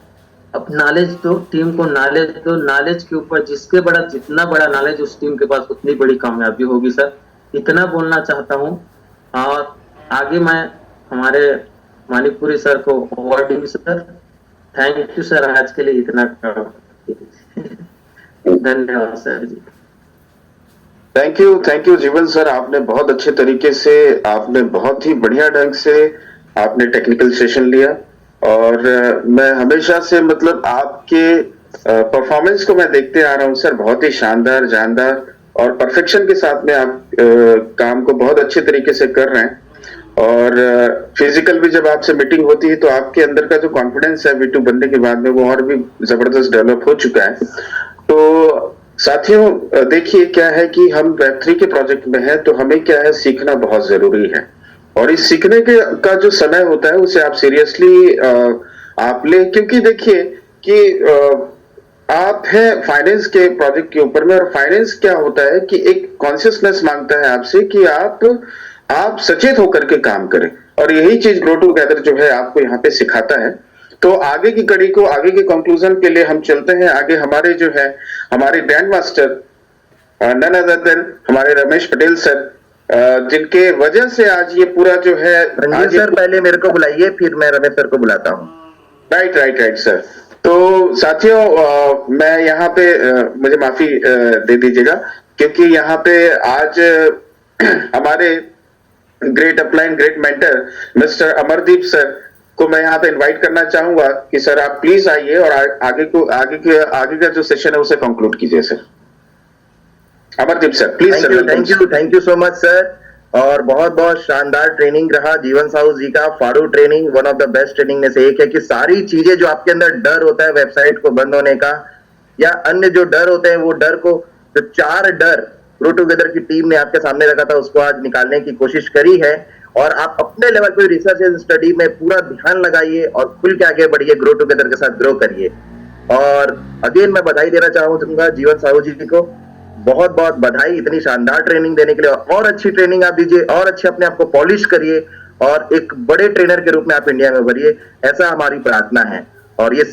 A: अब नॉलेज दो, टीम को नॉलेज दो, नॉलेज के ऊपर जितना बड़ा नॉलेज उस टीम के पास उतनी बड़ी कामयाबी होगी सर। इतना बोलना चाहता हूँ। और आगे मैं हमारे मानिकपुरी सर को अवार्ड दूंगी सर। थैंक यू सर, आज के लिए इतना धन्यवाद सर जी।
B: थैंक यू जीवन सर, आपने बहुत अच्छे तरीके से, आपने बहुत ही बढ़िया ढंग से आपने टेक्निकल सेशन लिया। और मैं हमेशा से मतलब आपके परफॉर्मेंस को मैं देखते आ रहा हूँ सर, बहुत ही शानदार जानदार और परफेक्शन के साथ में आप काम को बहुत अच्छे तरीके से कर रहे हैं। और फिजिकल भी जब आपसे मीटिंग होती है तो आपके अंदर का जो कॉन्फिडेंस है V2 बनने के बाद में वो और भी जबरदस्त डेवलप हो चुका है। तो साथियों देखिए क्या है कि हम Web3 के प्रोजेक्ट में हैं, तो हमें क्या है, सीखना बहुत जरूरी है। और इस सीखने के का जो समय होता है उसे आप सीरियसली आप ले, क्योंकि देखिए कि आप है फाइनेंस के प्रोजेक्ट के ऊपर में, और फाइनेंस क्या होता है कि एक कॉन्शियसनेस मांगता है आपसे कि आप सचेत होकर के काम करें। और यही चीज ग्रो टूगेदर जो है आपको यहाँ पे सिखाता है। तो आगे की कड़ी को, आगे के कंक्लूजन के लिए हम चलते हैं आगे। हमारे जो है हमारे grand master none other than हमारे रमेश पटेल सर, जिनके वजह से आज ये पूरा जो है,
C: रंजीत सर पहले मेरे को बुलाइए, फिर मैं रमेश सर को बुलाता हूँ।
B: Right sir. तो साथियों मैं यहाँ पे मुझे माफी दे दीजिएगा, क्योंकि यहाँ पे आज हमारे great upline great mentor mister Amardeep sir को मैं यहाँ पे इनवाइट करना चाहूंगा कि सर आप प्लीज आइए और आगे का जो सेशन है उसे कंक्लूड कीजिए sir. Amardeep sir please sir.
C: Thank you so much sir. और बहुत बहुत शानदार ट्रेनिंग रहा जीवन साहू जी का। फाड़ू training one of the best training में से एक है कि सारी चीजें जो आपके अंदर डर होता है वेबसाइट को बंद होने का या अन्य जो डर होते हैं, वो डर को, जो 4 डर ग्रो टूगेदर की टीम ने आपके सामने रखा था, उसको आज निकालने की कोशिश करी है। और आप अपने लेवल पे रिसर्च एंड स्टडी में पूरा ध्यान लगाइए और खुल के आगे बढ़िए, ग्रो टूगेदर के साथ ग्रो करिए। और अगेन मैं बधाई देना चाहूंगा जीवन साहू जी को, बहुत बहुत बधाई इतनी शानदार ट्रेनिंग देने के लिए। और अच्छी ट्रेनिंग आप दीजिए और अच्छे अपने आप को पॉलिश करिए और एक बड़े ट्रेनर के रूप में आप इंडिया में उभरिए, ऐसा हमारी प्रार्थना है। और ये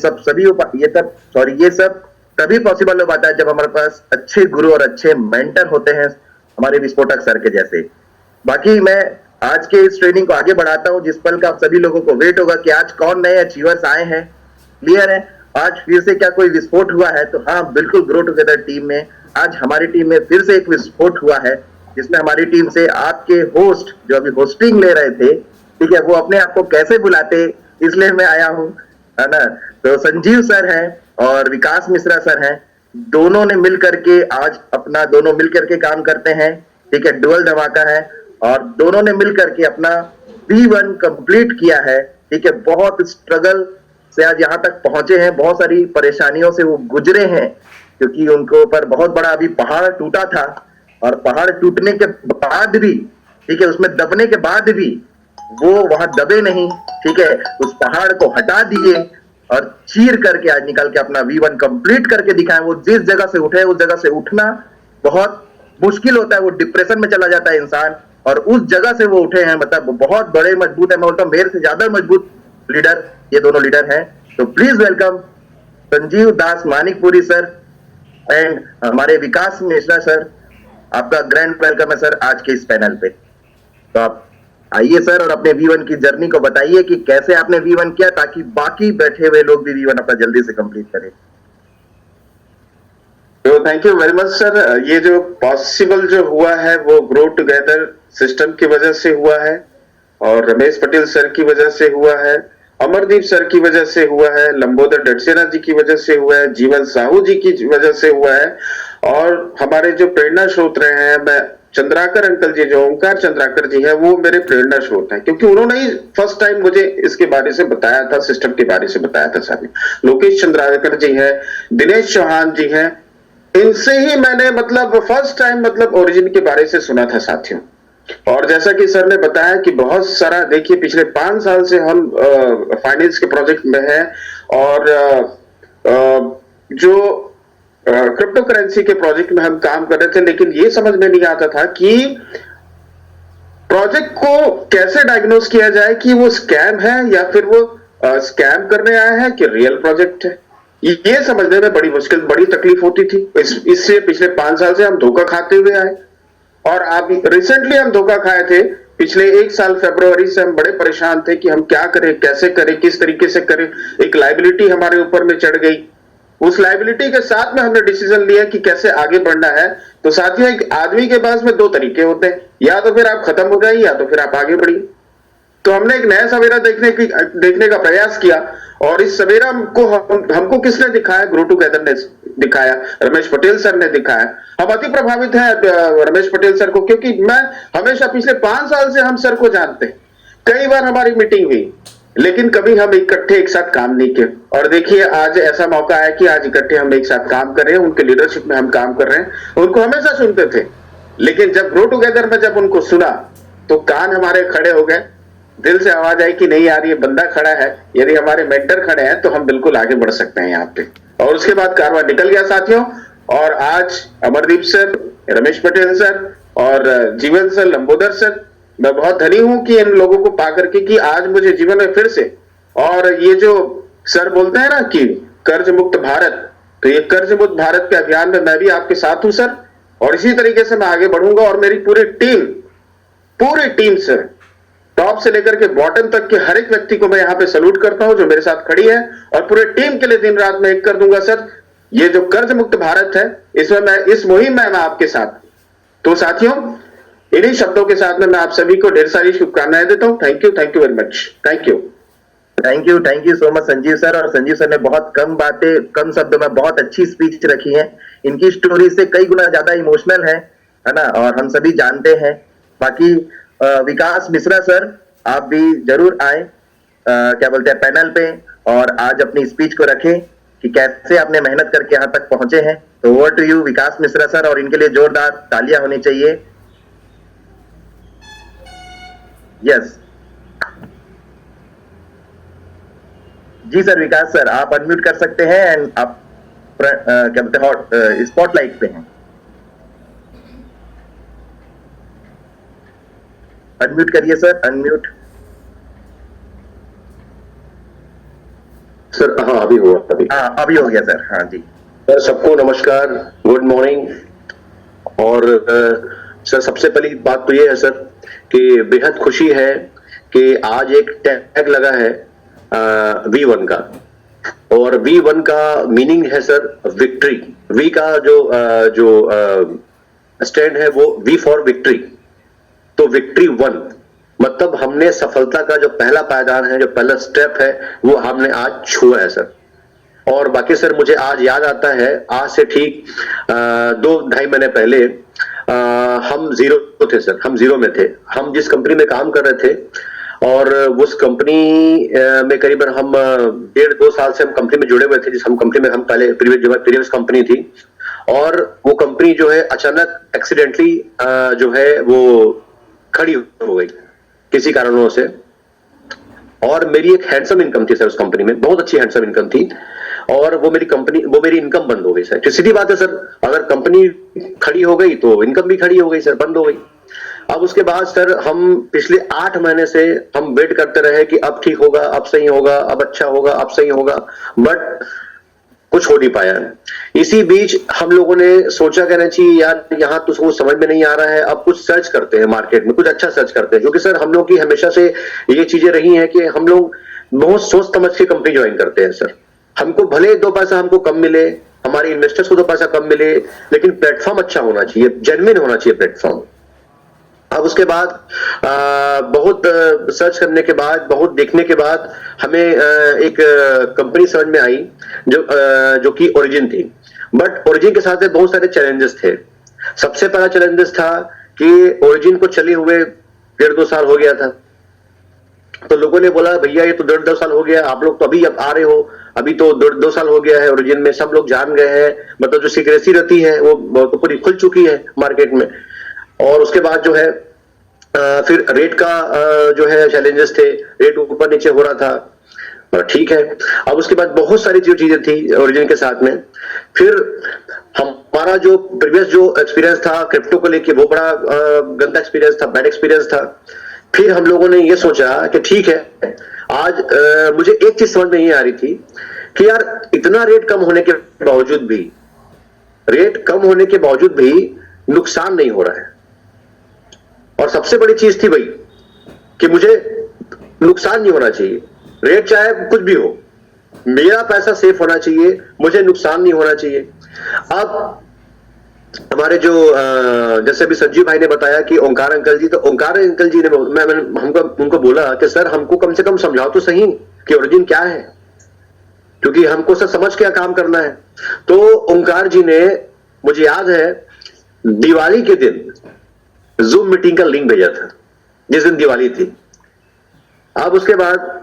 C: सब तभी पॉसिबल हो पाता है जब हमारे पास अच्छे गुरु और अच्छे मेंटर होते हैं, हमारे विस्फोटक सर के जैसे। बाकी मैं आज के इस ट्रेनिंग को आगे बढ़ाता हूं, जिस पल का आप सभी लोगों को वेट होगा कि आज कौन नए अचीवर्स आए हैं। क्लियर है, आज फिर से क्या कोई विस्फोट हुआ है? तो हाँ बिल्कुल, ग्रो टुगेदर टीम में आज हमारी टीम में फिर से एक विस्फोट हुआ है, जिसमें हमारी टीम से आपके होस्ट जो अभी होस्टिंग ले रहे थे, ठीक है, वो अपने आप को कैसे बुलाते, इसलिए मैं आया हूँ, है ना। तो संजीव सर हैं और विकास मिश्रा सर हैं, दोनों ने मिल करके आज अपना, दोनों मिल करके काम करते हैं, ठीक है, डुअल धमाका है। और दोनों ने मिल करके अपना V1 कंप्लीट किया है, ठीक है। बहुत स्ट्रगल से आज यहाँ तक पहुंचे हैं, बहुत सारी परेशानियों से वो गुजरे हैं, क्योंकि उनको ऊपर बहुत बड़ा अभी पहाड़ टूटा था। और पहाड़ टूटने के बाद भी, ठीक है, उसमें दबने के बाद भी वो वहां दबे नहीं, ठीक है, उस पहाड़ को हटा दिए और चीर करके आज निकल के अपना V1 कंप्लीट करके दिखाए। वो जिस जगह से उठे, उस जगह से उठना बहुत मुश्किल होता है, वो डिप्रेशन में चला जाता है इंसान, और उस जगह से वो उठे हैं, मतलब बहुत बड़े मजबूत है। मैं बोलता हूँ मेरे से ज्यादा मजबूत लीडर ये दोनों लीडर हैं। तो please welcome Sanjeev Das Manikpuri sir and हमारे विकास मिश्रा सर, आपका ग्रैंड वेलकम है सर आज के इस पैनल पे। तो आप आइए सर और अपने V1 की जर्नी को बताइए कि कैसे आपने V1 किया, ताकि बाकी बैठे हुए लोग भी V1 अपना जल्दी से कंप्लीट करें।
B: तो thank you very much sir. ये जो पॉसिबल जो हुआ है वो ग्रो टुगेदर सिस्टम की वजह से हुआ है, और रमेश पटेल सर की वजह से हुआ है, अमरदीप सर की वजह से हुआ है, लंबोदर डटसेना जी की वजह से हुआ है, जीवन साहू जी की वजह से हुआ है, और हमारे जो प्रेरणा स्रोत रहे हैं, मैं चंद्राकर अंकल जी, जो ओंकार चंद्राकर जी है, वो मेरे प्रेरणा स्रोत हैं, क्योंकि उन्होंने ही फर्स्ट टाइम मुझे इसके बारे से बताया था, सिस्टम के बारे से बताया था साहब। लोकेश चंद्राकर जी है, दिनेश चौहान जी है, इनसे ही मैंने मतलब फर्स्ट टाइम मतलब ओरिजिन के बारे से सुना था साथियों। और जैसा कि सर ने बताया कि बहुत सारा, देखिए पिछले 5 साल से हम फाइनेंस के प्रोजेक्ट में हैं, और जो क्रिप्टो करेंसी के प्रोजेक्ट में हम काम कर रहे थे, लेकिन ये समझ में नहीं आता था कि प्रोजेक्ट को कैसे डायग्नोस किया जाए कि वो स्कैम है या फिर वो स्कैम करने आया है कि रियल प्रोजेक्ट है, ये समझने में बड़ी मुश्किल, बड़ी तकलीफ होती थी। इससे पिछले 5 साल से हम धोखा खाते हुए आए, और आप रिसेंटली हम धोखा खाए थे। पिछले 1 साल फरवरी से हम बड़े परेशान थे कि हम क्या करें, कैसे करें, किस तरीके से करें। एक लायबिलिटी हमारे ऊपर में चढ़ गई। उस लायबिलिटी के साथ में हमने डिसीजन लिया कि कैसे आगे बढ़ना है। तो साथियों, एक आदमी के पास में 2 तरीके होते हैं, या तो फिर आप खत्म हो जाइए या तो फिर आप आगे बढ़िए। तो हमने एक नया सवेरा देखने का प्रयास किया, और इस सवेरा को हमको किसने दिखाया? ग्रो टुगेदर ने दिखाया, रमेश पटेल सर ने दिखाया। हम अति प्रभावित हैं रमेश पटेल सर को, क्योंकि मैं हमेशा पिछले 5 साल से हम सर को जानते हैं। कई बार हमारी मीटिंग हुई, लेकिन कभी हम इकट्ठे एक साथ काम नहीं किए। और देखिए, आज ऐसा मौका है कि आज इकट्ठे हम एक साथ काम कर रहे हैं, उनके लीडरशिप में हम काम कर रहे हैं। उनको हमेशा सुनते थे, लेकिन जब ग्रो टुगेदर में जब उनको सुना तो कान हमारे खड़े हो गए, दिल से आवाज आई कि नहीं यार, ये बंदा खड़ा है, यदि हमारे मेंटर खड़े हैं तो हम बिल्कुल आगे बढ़ सकते हैं यहाँ पे। और उसके बाद कारवां निकल गया साथियों, और आज अमरदीप सर, रमेश पटेल सर और जीवन सर, लंबोदर सर, मैं बहुत धनी हूं कि इन लोगों को पा करके कि आज मुझे जीवन में फिर से, और ये जो सर बोलते हैं ना कि कर्ज मुक्त भारत, तो ये कर्ज मुक्त भारत के अभियान में मैं भी आपके साथ हूं सर, और इसी तरीके से मैं आगे बढ़ूंगा। और मेरी पूरी टीम सर, टॉप से लेकर के बॉटम तक के हर एक व्यक्ति को मैं यहाँ पे सल्यूट करता हूं जो मेरे साथ खड़ी है, और पूरे टीम के लिए दिन रात में एक कर दूंगा सर। ये जो कर्ज मुक्त भारत है, इसमें मैं, इस मुहिम में मैं आपके साथ। तो साथियों, इन्हीं शब्दों के साथ में मैं आप सभी को ढेर सारी शुभकामनाएं देता हूं। Thank you very much. Thank you so much Sanjeev sir. और संजीव सर ने बहुत कम बातें, कम शब्दों में बहुत अच्छी स्पीच रखी है। इनकी स्टोरी से कई गुना ज्यादा इमोशनल है ना, और हम सभी जानते हैं। बाकी विकास मिश्रा सर, आप भी जरूर आए, क्या बोलते हैं, पैनल पे, और आज अपनी स्पीच को रखें कि कैसे आपने मेहनत करके यहाँ तक पहुंचे हैं। तो over to you Vikas Mishra sir, और इनके लिए जोरदार तालियां होनी चाहिए। Yes ji sir, Vikas sir आप अनम्यूट कर सकते हैं, एंड आप क्या बोलते हैं, स्पॉटलाइट पे हैं। अनम्यूट करिए सर, अनम्यूट।
D: सर हाँ, अभी हुआ,
C: अभी हो गया सर। हाँ जी
D: सर, सबको नमस्कार, गुड मॉर्निंग। और सर, सबसे पहली बात तो ये है सर कि बेहद खुशी है कि आज एक टैग लगा है V1 का, और V1 का मीनिंग है सर विक्ट्री। V का जो स्टैंड है वो V फॉर विक्ट्री, तो विक्ट्री 1 मतलब हमने सफलता का जो पहला पायदान है, जो पहला स्टेप है, वो हमने आज छुआ है सर। और बाकी सर, मुझे आज याद आता है, आज से ठीक 2-2.5 महीने पहले हम जीरो थे सर, हम जीरो में थे। हम जिस कंपनी में काम कर रहे थे, और उस कंपनी में करीबन हम 1.5-2 साल से हम कंपनी में जुड़े हुए थे। जिस हम कंपनी में हम पहले प्रीवियस कंपनी थी, और वो कंपनी जो है अचानक एक्सीडेंटली जो है वो खड़ी हो गई किसी कारणों से। और मेरी एक हैंडसम इनकम थी सर उस कंपनी में, बहुत अच्छी हैंडसम इनकम थी, और वो मेरी इनकम बंद हो गई सर। तो सीधी बात है सर, अगर कंपनी खड़ी हो गई तो इनकम भी खड़ी हो गई सर, बंद हो गई। अब उसके बाद सर, हम पिछले 8 महीने से हम वेट करते रहे कि अब ठीक होगा, अब सही होगा, अब अच्छा होगा, अब सही होगा, बट कुछ हो नहीं पाया। इसी बीच हम लोगों ने सोचा, कहना चाहिए यार, यहाँ तो उसको समझ में नहीं आ रहा है, अब कुछ सर्च करते हैं मार्केट में, कुछ अच्छा सर्च करते हैं। क्योंकि सर, हम लोग की हमेशा से ये चीजें रही हैं कि हम लोग बहुत सोच समझ के कंपनी ज्वाइन करते हैं सर। हमको भले 2 पैसा हमको कम मिले, हमारे इन्वेस्टर्स को 2 पैसा कम मिले, लेकिन प्लेटफॉर्म अच्छा होना चाहिए, जेन्युइन होना चाहिए प्लेटफॉर्म। अब उसके बाद बहुत सर्च करने के बाद, बहुत देखने के बाद, हमें एक कंपनी समझ में आई जो कि ओरिजिन थी। बट ओरिजिन के साथ बहुत सारे चैलेंजेस थे। सबसे पहला चैलेंजेस था कि ओरिजिन को चले हुए 1.5-2 साल हो गया था। तो लोगों ने बोला, भैया ये तो 1.5-2 साल हो गया, आप लोग तो अभी अब आ रहे हो, अभी तो 1.5-2 साल हो गया है ओरिजिन में, सब लोग जान गए हैं, मतलब जो सीक्रेसी रहती है वो तो पूरी खुल चुकी है मार्केट में। और उसके बाद जो है फिर रेट का जो है चैलेंजेस थे, रेट ऊपर नीचे हो रहा था। ठीक है। अब उसके बाद बहुत सारी जो चीजें थी ओरिजिन के साथ में, फिर हमारा जो प्रीवियस जो एक्सपीरियंस था क्रिप्टो को लेके वो बड़ा गंदा एक्सपीरियंस था, बैड एक्सपीरियंस था। फिर हम लोगों ने ये सोचा कि ठीक है, आज मुझे एक चीज समझ में ये आ रही थी कि यार इतना रेट कम होने के बावजूद भी नुकसान नहीं हो रहा है। और सबसे बड़ी चीज थी भाई कि मुझे नुकसान नहीं होना चाहिए, रेट चाहे कुछ भी हो, मेरा पैसा सेफ होना चाहिए, मुझे नुकसान नहीं होना चाहिए। अब हमारे जो जैसे भी संजीव भाई ने बताया कि ओंकार अंकल जी, तो ओंकार अंकल जी ने उनको बोला कि सर हमको कम से कम समझाओ तो सही कि ओरिजिन क्या है, क्योंकि हमको सर समझ के काम करना है। तो ओंकार जी ने, मुझे याद है, दिवाली के दिन जूम मीटिंग का लिंक भेजा था, जिस दिन दिवाली थी। अब उसके बाद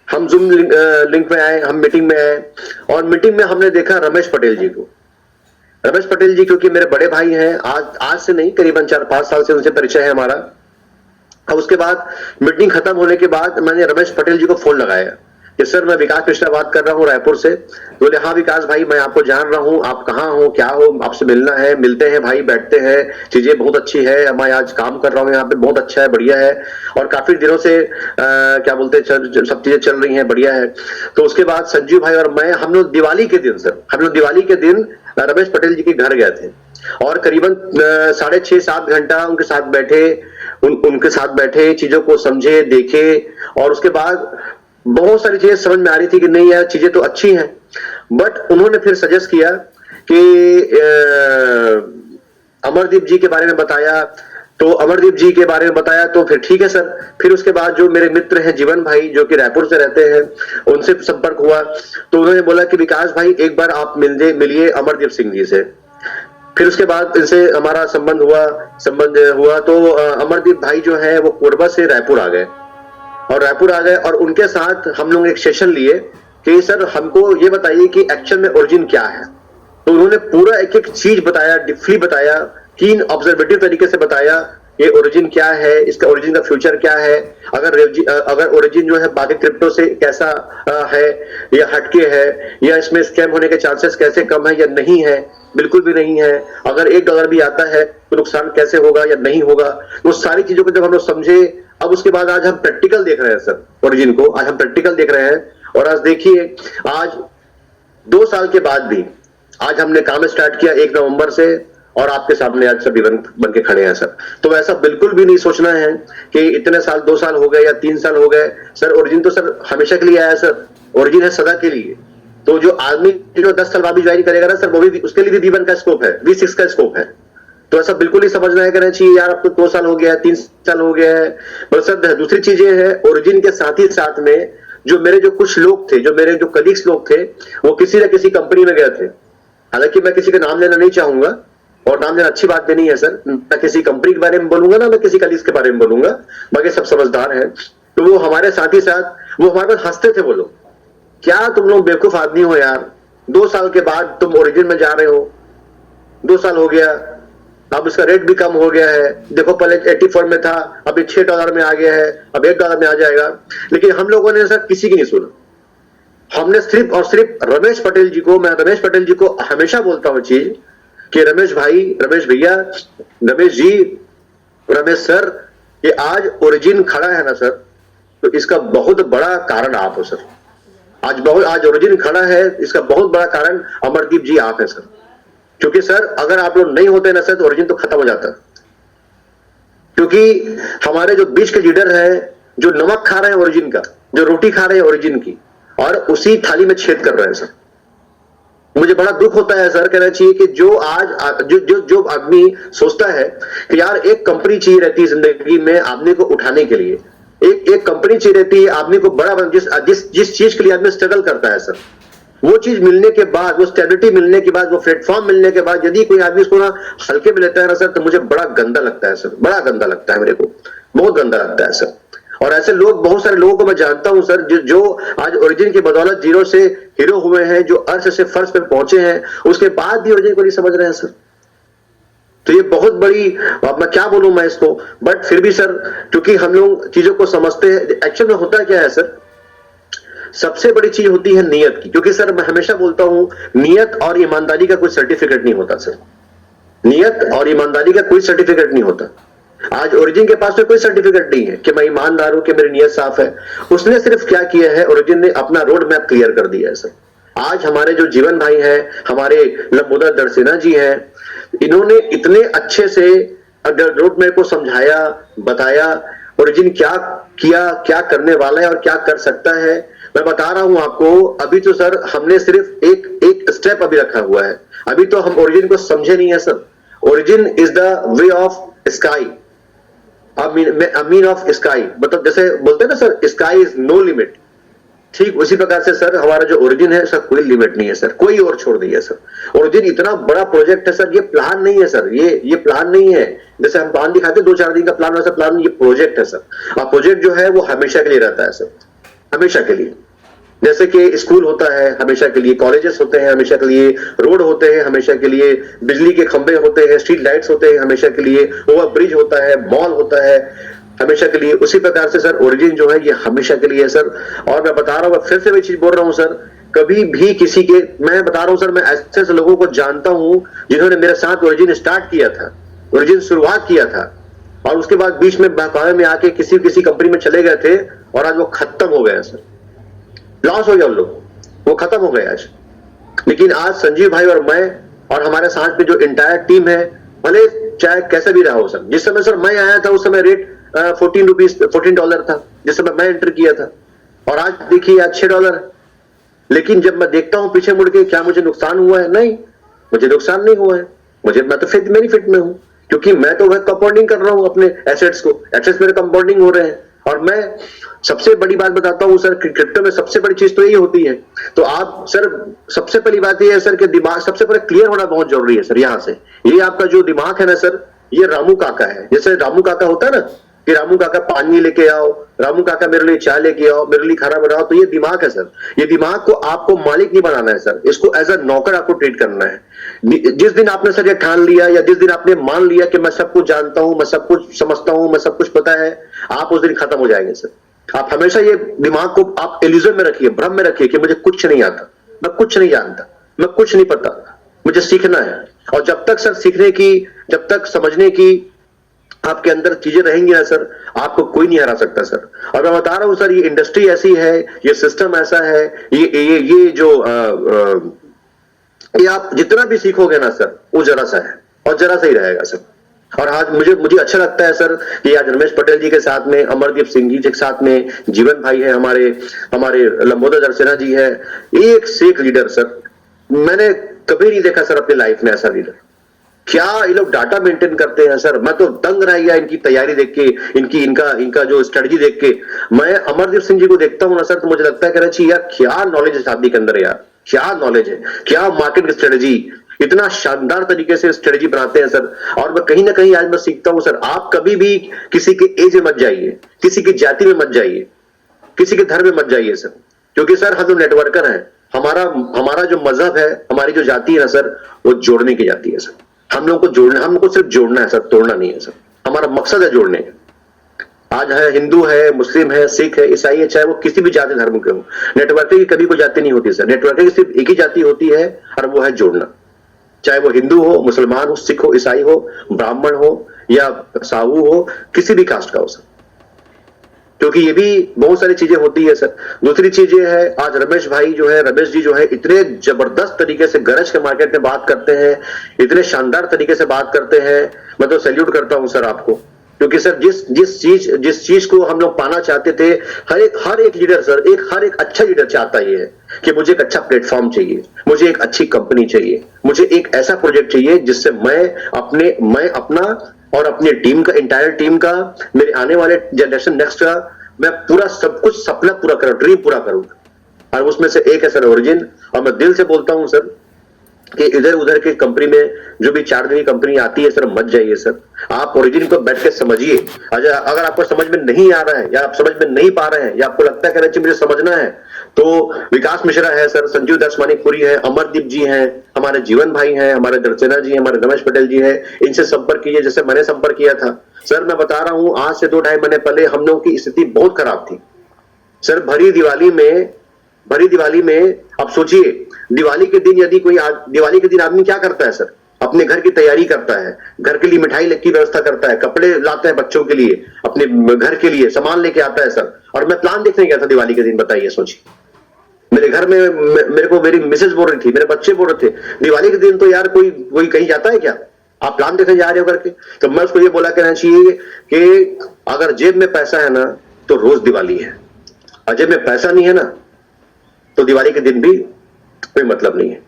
D: हम जूम लिंक में आए, हम मीटिंग में आए, और मीटिंग में हमने देखा रमेश पटेल जी को। रमेश पटेल जी क्योंकि मेरे बड़े भाई हैं, आज से नहीं, करीबन 4-5 साल से उनसे परिचय है हमारा। अब उसके बाद मीटिंग खत्म होने के बाद मैंने रमेश पटेल जी को फोन लगाया कि सर मैं विकास मिश्रा बात कर रहा हूँ रायपुर से। बोले हाँ विकास भाई, मैं आपको जान रहा हूँ, आप कहाँ हो, क्या हो, आपसे मिलना है, मिलते हैं भाई, बैठते हैं, चीजें बहुत अच्छी है, मैं आज काम कर रहा हूँ यहाँ पे, बहुत अच्छा है, बढ़िया है, और काफी दिनों से क्या बोलते हैं, सब चीजें चल रही हैं, बढ़िया है। तो उसके बाद संजीव भाई और मैं, हम लोग दिवाली के दिन रमेश पटेल जी के घर गए थे, और करीबन 6.5-7 घंटा उनके साथ बैठे, चीजों को समझे, देखे, और उसके बाद बहुत सारी चीजें समझ में आ रही थी कि नहीं यार चीजें तो अच्छी हैं। बट उन्होंने फिर सजेस्ट किया कि अमरदीप जी के बारे में बताया, तो फिर ठीक है सर। फिर उसके बाद जो मेरे मित्र हैं जीवन भाई, जो कि रायपुर से रहते हैं, उनसे संपर्क हुआ, तो उन्होंने बोला कि विकास भाई एक बार आप मिलिए अमरदीप सिंह जी से। फिर उसके बाद इनसे हमारा संबंध हुआ तो अमरदीप भाई जो है वो कोरबा से रायपुर आ गए, और उनके साथ हम लोग एक सेशन लिए कि सर हमको ये बताइए कि एक्चुअल में ओरिजिन क्या है। तो उन्होंने पूरा एक एक चीज बताया, डीपली बताया, कीन ऑब्जर्वेटिव तरीके से बताया ये ओरिजिन क्या है, इसका ओरिजिन का फ्यूचर क्या है, अगर ओरिजिन जो है बाकी क्रिप्टो से कैसा है या हटके है, या इसमें स्कैम होने के चांसेस कैसे कम है या नहीं है, बिल्कुल भी नहीं है, अगर $1 भी आता है तो नुकसान कैसे होगा या नहीं होगा, वो सारी चीजों को जब हम लोग समझे। अब उसके बाद आज हम प्रैक्टिकल देख रहे हैं सर, ओरिजिन को आज हम प्रैक्टिकल देख रहे हैं, और आज देखिए, आज 2 साल के बाद भी आज हमने काम स्टार्ट किया 1 नवंबर से, और आपके सामने आज सभी बन के खड़े हैं सर। तो ऐसा बिल्कुल भी नहीं सोचना है कि इतने साल, 2 साल हो गए या 3 साल हो गए सर। ओरिजिन तो सर हमेशा के लिए आया सर, ओरिजिन है सदा के लिए। तो जो आदमी जो 10 साल बाद भी ज्वाइन करेगा ना सर, वो भी उसके लिए भी V1 का स्कोप है, V6 का स्कोप है। तो ऐसा बिल्कुल ही समझना है, करना चाहिए यार अब तो 2 साल हो गया है, 3 साल हो गया है। और सर दूसरी चीजें है, ओरिजिन के साथ ही साथ में जो मेरे जो कुछ लोग थे, जो मेरे जो कलीग्स लोग थे, वो किसी न किसी कंपनी में गए थे। हालांकि मैं किसी का नाम लेना नहीं चाहूंगा, और नाम लेना अच्छी बात भी नहीं है सर, मैं किसी कंपनी के बारे में बोलूंगा ना, मैं किसी कलीग्स के बारे में बोलूंगा, बाकी सब समझदार है। तो वो हमारे साथ ही साथ वो हमारे पास हंसते थे, वो लोग, क्या तुम लोग बेवकूफ आदमी हो यार, 2 साल के बाद तुम ओरिजिन में जा रहे हो, 2 साल हो गया, अब इसका रेट भी कम हो गया है, देखो पहले 84 में था, अभी $6 में आ गया है, अब $1 में आ जाएगा। लेकिन हम लोगों ने सर किसी की नहीं सुना, हमने सिर्फ और सिर्फ रमेश पटेल जी को, मैं रमेश पटेल जी को हमेशा बोलता हूँ चीज कि रमेश भाई, रमेश भैया, रमेश जी, रमेश सर, ये आज ओरिजिन खड़ा है ना सर, तो इसका बहुत बड़ा कारण आप हो सर। आज ओरिजिन खड़ा है, इसका बहुत बड़ा कारण अमरदीप जी आप है सर। क्योंकि सर अगर आप लोग नहीं होते ना सर, तो ओरिजिन तो खत्म हो जाता। क्योंकि हमारे जो बीच के लीडर है, जो नमक खा रहे हैं ओरिजिन का, जो रोटी खा रहे हैं ओरिजिन की, और उसी थाली में छेद कर रहे हैं सर। मुझे बड़ा दुख होता है सर, कहना चाहिए कि जो आज जो आदमी सोचता है कि यार एक कंपनी चाहिए रहती है जिंदगी में आदमी को उठाने के लिए, एक कंपनी चाहिए रहती है आदमी को बड़ा, जिस चीज के लिए आदमी स्ट्रगल करता है सर, वो चीज मिलने के बाद, वो स्टेबिलिटी मिलने के बाद, वो प्लेटफॉर्म मिलने के बाद यदि कोई आदमी इसको ना हल्के में लेता है ना सर, तो मुझे बड़ा गंदा लगता है सर, बड़ा गंदा लगता है, मेरे को बहुत गंदा लगता है सर। और ऐसे लोग, बहुत सारे लोगों को मैं जानता हूं सर, जो आज ओरिजिन की बदौलत जीरो से हीरो हुए हैं, जो अर्श से फर्श पे पहुंचे हैं, उसके बाद भी ओरिजिन को नहीं समझ रहे हैं सर। तो ये बहुत बड़ी, अब मैं क्या बोलूं मैं इसको, बट फिर भी सर, क्योंकि हम लोग चीजों को समझते हैं, एक्चुअल में होता क्या है सर, सबसे बड़ी चीज होती है नियत की, क्योंकि सर मैं हमेशा बोलता हूं नियत और ईमानदारी का कोई सर्टिफिकेट नहीं होता सर, नियत और ईमानदारी का कोई सर्टिफिकेट नहीं होता। आज ओरिजिन के पास में कोई सर्टिफिकेट नहीं है कि मैं ईमानदार हूं, कि मेरी नियत साफ है। उसने सिर्फ क्या किया है, ओरिजिन ने अपना रोड मैप क्लियर कर दिया है सर। आज हमारे जो जीवन भाई हैं, हमारे लंबोदर दरसेना जी हैं, इन्होंने इतने अच्छे से अगर रोड मैप को समझाया, बताया ओरिजिन क्या किया, क्या करने वाला है और क्या कर सकता है। मैं बता रहा हूं आपको, अभी तो सर हमने सिर्फ एक स्टेप अभी रखा हुआ है, अभी तो हम ओरिजिन को समझे नहीं है sir. Origin is the way of sky, mean of sky, मतलब जैसे बोलते हैं ना sir, sky is no limit, ठीक उसी प्रकार से सर हमारा जो ओरिजिन है सर, कोई लिमिट नहीं है सर, कोई और छोड़ नहीं है सर। ओरिजिन इतना बड़ा प्रोजेक्ट है सर, ये प्लान नहीं है सर, ये प्लान नहीं है, जैसे हम प्लान दिखाते 2-4 दिन का प्लान, वैसा प्लान, ये प्रोजेक्ट है सर। और प्रोजेक्ट जो है वो हमेशा के लिए रहता है सर, हमेशा के लिए। जैसे कि स्कूल होता है हमेशा के लिए, कॉलेजेस होते हैं हमेशा के लिए, रोड होते हैं हमेशा के लिए, बिजली के खंभे होते हैं, स्ट्रीट लाइट्स होते हैं हमेशा के लिए, ओवर ब्रिज होता है, मॉल होता है हमेशा के लिए। उसी प्रकार से सर ओरिजिन जो है ये हमेशा के लिए है सर। और मैं बता रहा हूं, फिर से वही चीज बोल रहा हूं सर, कभी भी किसी के, मैं बता रहा हूं सर, मैं ऐसे ऐसे लोगों को जानता हूं जिन्होंने मेरे साथ ओरिजिन स्टार्ट किया था, ओरिजिन शुरुआत किया था, और उसके बाद बीच में बहकावे में आके किसी कंपनी में चले गए थे, और आज वो खत्म हो गया सर, लॉस हो गया उन लोग, वो खत्म हो गए आज। लेकिन आज संजीव भाई और मैं और हमारे साथ में जो इंटायर टीम है, भले चाहे कैसे भी रहा हो सर, जिस समय सर मैं आया था उस समय रेट $14 था, जिस समय मैं एंटर किया था, और आज देखिए आज $6। लेकिन जब मैं देखता हूं पीछे मुड़ के, क्या मुझे नुकसान हुआ है? नहीं, मुझे नुकसान नहीं हुआ है, मैं तो मेरी फिट में हूं, क्योंकि मैं तो वह कंपाउंडिंग कर रहा हूं अपने एसेट्स को, एसेट्स मेरे कंपाउंडिंग हो रहे हैं। और मैं सबसे बड़ी बात बताता हूं सर, क्रिप्टो में सबसे बड़ी चीज तो यही होती है। तो आप सर, सबसे पहली बात यह है सर कि दिमाग सबसे पहले क्लियर होना बहुत जरूरी है सर। यहां से ये आपका जो दिमाग है ना सर, ये रामू काका है। जैसे रामू काका होता है ना कि रामू काका पानी लेके आओ, रामू काका मेरे लिए चाय लेके आओ, मेरे लिए खाना बनाओ, तो ये दिमाग है सर। ये दिमाग को आपको मालिक नहीं बनाना है सर, इसको एज अ नौकर आपको ट्रीट करना है। जिस दिन आपने सर ये ठान लिया, या जिस दिन आपने मान लिया कि मैं सब कुछ जानता हूं, मैं सब कुछ समझता हूं, मैं सब कुछ पता है, आप उस दिन खत्म हो जाएंगे सर। आप हमेशा ये दिमाग को आप इल्यूजन में रखिए, भ्रम में रखिए कि मुझे कुछ नहीं आता, मैं कुछ नहीं जानता, मैं कुछ नहीं पता, मुझे सीखना है। और जब तक सर सीखने की, जब तक समझने की आपके अंदर चीजें रहेंगी ना सर, आपको कोई नहीं हरा सकता सर। और मैं बता रहा हूं सर, ये इंडस्ट्री ऐसी है, ये सिस्टम ऐसा है, ये जो ये आप जितना भी सीखोगे ना सर, वो जरा सा है और जरा सा ही रहेगा सर। और आज मुझे अच्छा लगता है सर कि आज रमेश पटेल जी के साथ में, अमरदीप सिंह जी के साथ में, जीवन भाई है हमारे लंबोदर दरसेना जी है, एक से एक लीडर सर। मैंने कभी नहीं देखा सर अपनी लाइफ में ऐसा लीडर। क्या ये लोग डाटा मेंटेन करते हैं सर, मैं तो दंग रह गया इनकी तैयारी देख के, इनका जो स्ट्रेटजी देख के। मैं अमरदीप सिंह जी को देखता हूं ना सर, तो मुझे लगता है कि यार क्या नॉलेज है आदमी के अंदर, यार क्या नॉलेज है, क्या मार्केट की स्ट्रेटजी, इतना शानदार तरीके से स्ट्रेटजी बनाते हैं सर। और मैं कहीं ना कहीं आज मैं सीखता हूं सर, आप कभी भी किसी के एज में मत जाइए, किसी की जाति में मत जाइए, किसी के धर्म में मत जाइए सर, क्योंकि सर हम जो नेटवर्कर हैं, हमारा जो मजहब है, हमारी जो जाति है ना सर, वो जोड़ने की जाती है सर। हम लोगों को जोड़ना, हम लोग को सिर्फ जोड़ना है सर, तोड़ना नहीं है सर। हमारा मकसद है जोड़ने का। आज है हिंदू है, मुस्लिम है, सिख है, ईसाई है, चाहे वो किसी भी जाति धर्म के हो, नेटवर्कर की कभी कोई जाति नहीं होती सर। नेटवर्कर की सिर्फ एक ही जाति होती है, और वो है जोड़ना। चाहे वो हिंदू हो, मुसलमान हो, सिख हो, ईसाई हो, ब्राह्मण हो या साहू हो, किसी भी कास्ट का हो सर, क्योंकि ये भी बहुत सारी चीजें होती है सर। दूसरी चीज ये है, आज रमेश जी जो है इतने जबरदस्त तरीके से गरज के मार्केट में बात करते हैं, इतने शानदार तरीके से बात करते हैं। मैं तो सैल्यूट करता हूं सर आपको, क्योंकि सर जिस चीज को हम लोग पाना चाहते थे, हर एक लीडर सर, हर एक अच्छा लीडर चाहता ये है कि मुझे एक अच्छा प्लेटफॉर्म चाहिए, मुझे एक अच्छी कंपनी चाहिए, मुझे एक ऐसा प्रोजेक्ट चाहिए जिससे मैं अपना और अपनी टीम का, इंटायर टीम का, मेरे आने वाले जनरेशन नेक्स्ट का, मैं पूरा सब कुछ सपना पूरा करूं, ड्रीम पूरा करूं। और उसमें से एक है सर ओरिजिन। और मैं दिल से बोलता हूं सर कि इधर उधर की कंपनी में जो भी 4 दिन की कंपनी आती है सर, मत जाइए सर। आप ओरिजिन को बैठ के समझिए। अगर आपको समझ में नहीं आ रहा है, या आप समझ में नहीं पा रहे हैं, या आपको लगता है कि मुझे समझना है, तो विकास मिश्रा है सर, संजीव दास मानिकपुरी है, अमरदीप जी हैं, हमारे जीवन भाई हैं, हमारे दरसेना जी हैं, हमारे रमेश पटेल जी हैं। इनसे संपर्क कीजिए जैसे मैंने संपर्क किया था सर। मैं बता रहा हूं, आज से 2-2.5 महीने पहले हम लोगों की स्थिति बहुत खराब थी सर। भरी दिवाली में भरी दिवाली में आप सोचिए, दिवाली के दिन यदि दिवाली के दिन आदमी क्या करता है सर? अपने घर की तैयारी करता है, घर के लिए मिठाई की व्यवस्था करता है, कपड़े लाता है बच्चों के लिए, अपने घर के लिए सामान लेके आता है सर। और मैं प्लान देखने गया था दिवाली के दिन, बताइए सोचिए। मेरे घर में मेरे को मेरी मिसेज बोल रही थी, मेरे बच्चे बोल रहे थे, दिवाली के दिन तो यार कोई कहीं जाता है क्या? आप प्लान देखने जा रहे हो करके। तो मैं उसको ये बोला कहना चाहिए कि अगर जेब में पैसा है ना तो रोज दिवाली है, और जेब में पैसा नहीं है ना तो दिवाली के दिन भी कोई मतलब नहीं है।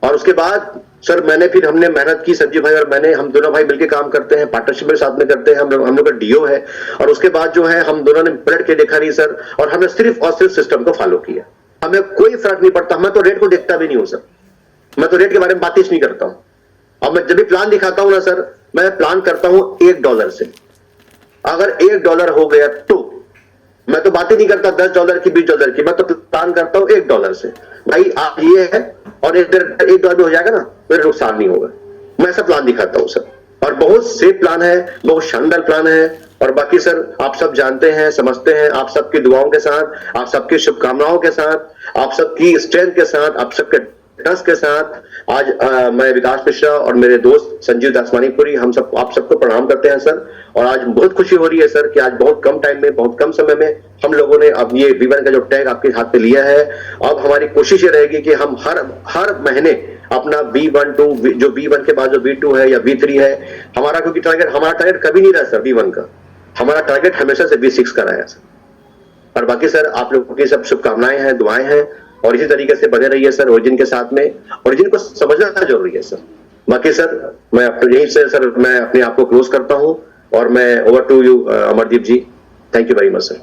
D: और उसके बाद सर हमने मेहनत की, संजीव भाई और मैंने, हम दोनों भाई मिलकर काम करते हैं, पार्टनरशिप में साथ में करते हैं, हम लोग का डीओ है। और उसके बाद जो है हम दोनों ने पलट के देखा नहीं सर, और हमने सिर्फ और सिर्फ सिस्टम को फॉलो किया। हमें कोई फर्क नहीं पड़ता, मैं तो रेट को देखता भी नहीं हूं सर, मैं तो रेट के बारे में बात ही नहीं करता हूं। और मैं जब भी प्लान दिखाता हूं ना सर, मैं प्लान करता हूं $1 से। अगर $1 हो गया तो मैं तो बात ही नहीं करता $10 की, $20 की, मैं तो प्लान करता हूं $1 से। भाई आप ये है और $1 भी हो जाएगा ना, मेरा नुकसान नहीं होगा। मैं ऐसा प्लान दिखाता हूं सर, और बहुत सेफ प्लान है, बहुत शानदार प्लान है। और बाकी सर आप सब जानते हैं, समझते हैं, आप सबकी दुआओं के साथ, आप सबकी शुभकामनाओं के साथ, आप सबकी स्ट्रेंथ के साथ, आप सबके ट्रस्ट के साथ आज मैं विकास मिश्रा और मेरे दोस्त संजीव दासवानीपुरी, हम सब आप सबको प्रणाम करते हैं सर। और आज बहुत खुशी हो रही है सर कि आज बहुत कम टाइम में, बहुत कम समय में हम लोगों ने अब ये V1 का जो टैग आपके हाथ पे लिया है। अब हमारी कोशिश ये रहेगी कि हम हर महीने अपना V1 जो V1 के बाद जो V2 है या V3 है हमारा, क्योंकि हमारा टारगेट कभी नहीं रहा सर V1 का, हमारा टारगेट हमेशा से V6 का रहा है सर। और बाकी सर आप लोगों की सब शुभकामनाएं हैं, दुआएं हैं, और इसी तरीके से बने रहिए सर ओरिजिन के साथ में। ओरिजिन को समझना जरूरी है सर। बाकी सर मैं यहीं से सर मैं अपने आप को क्लोज करता हूं, और मैं over to you Amardeep ji. Thank you very much sir.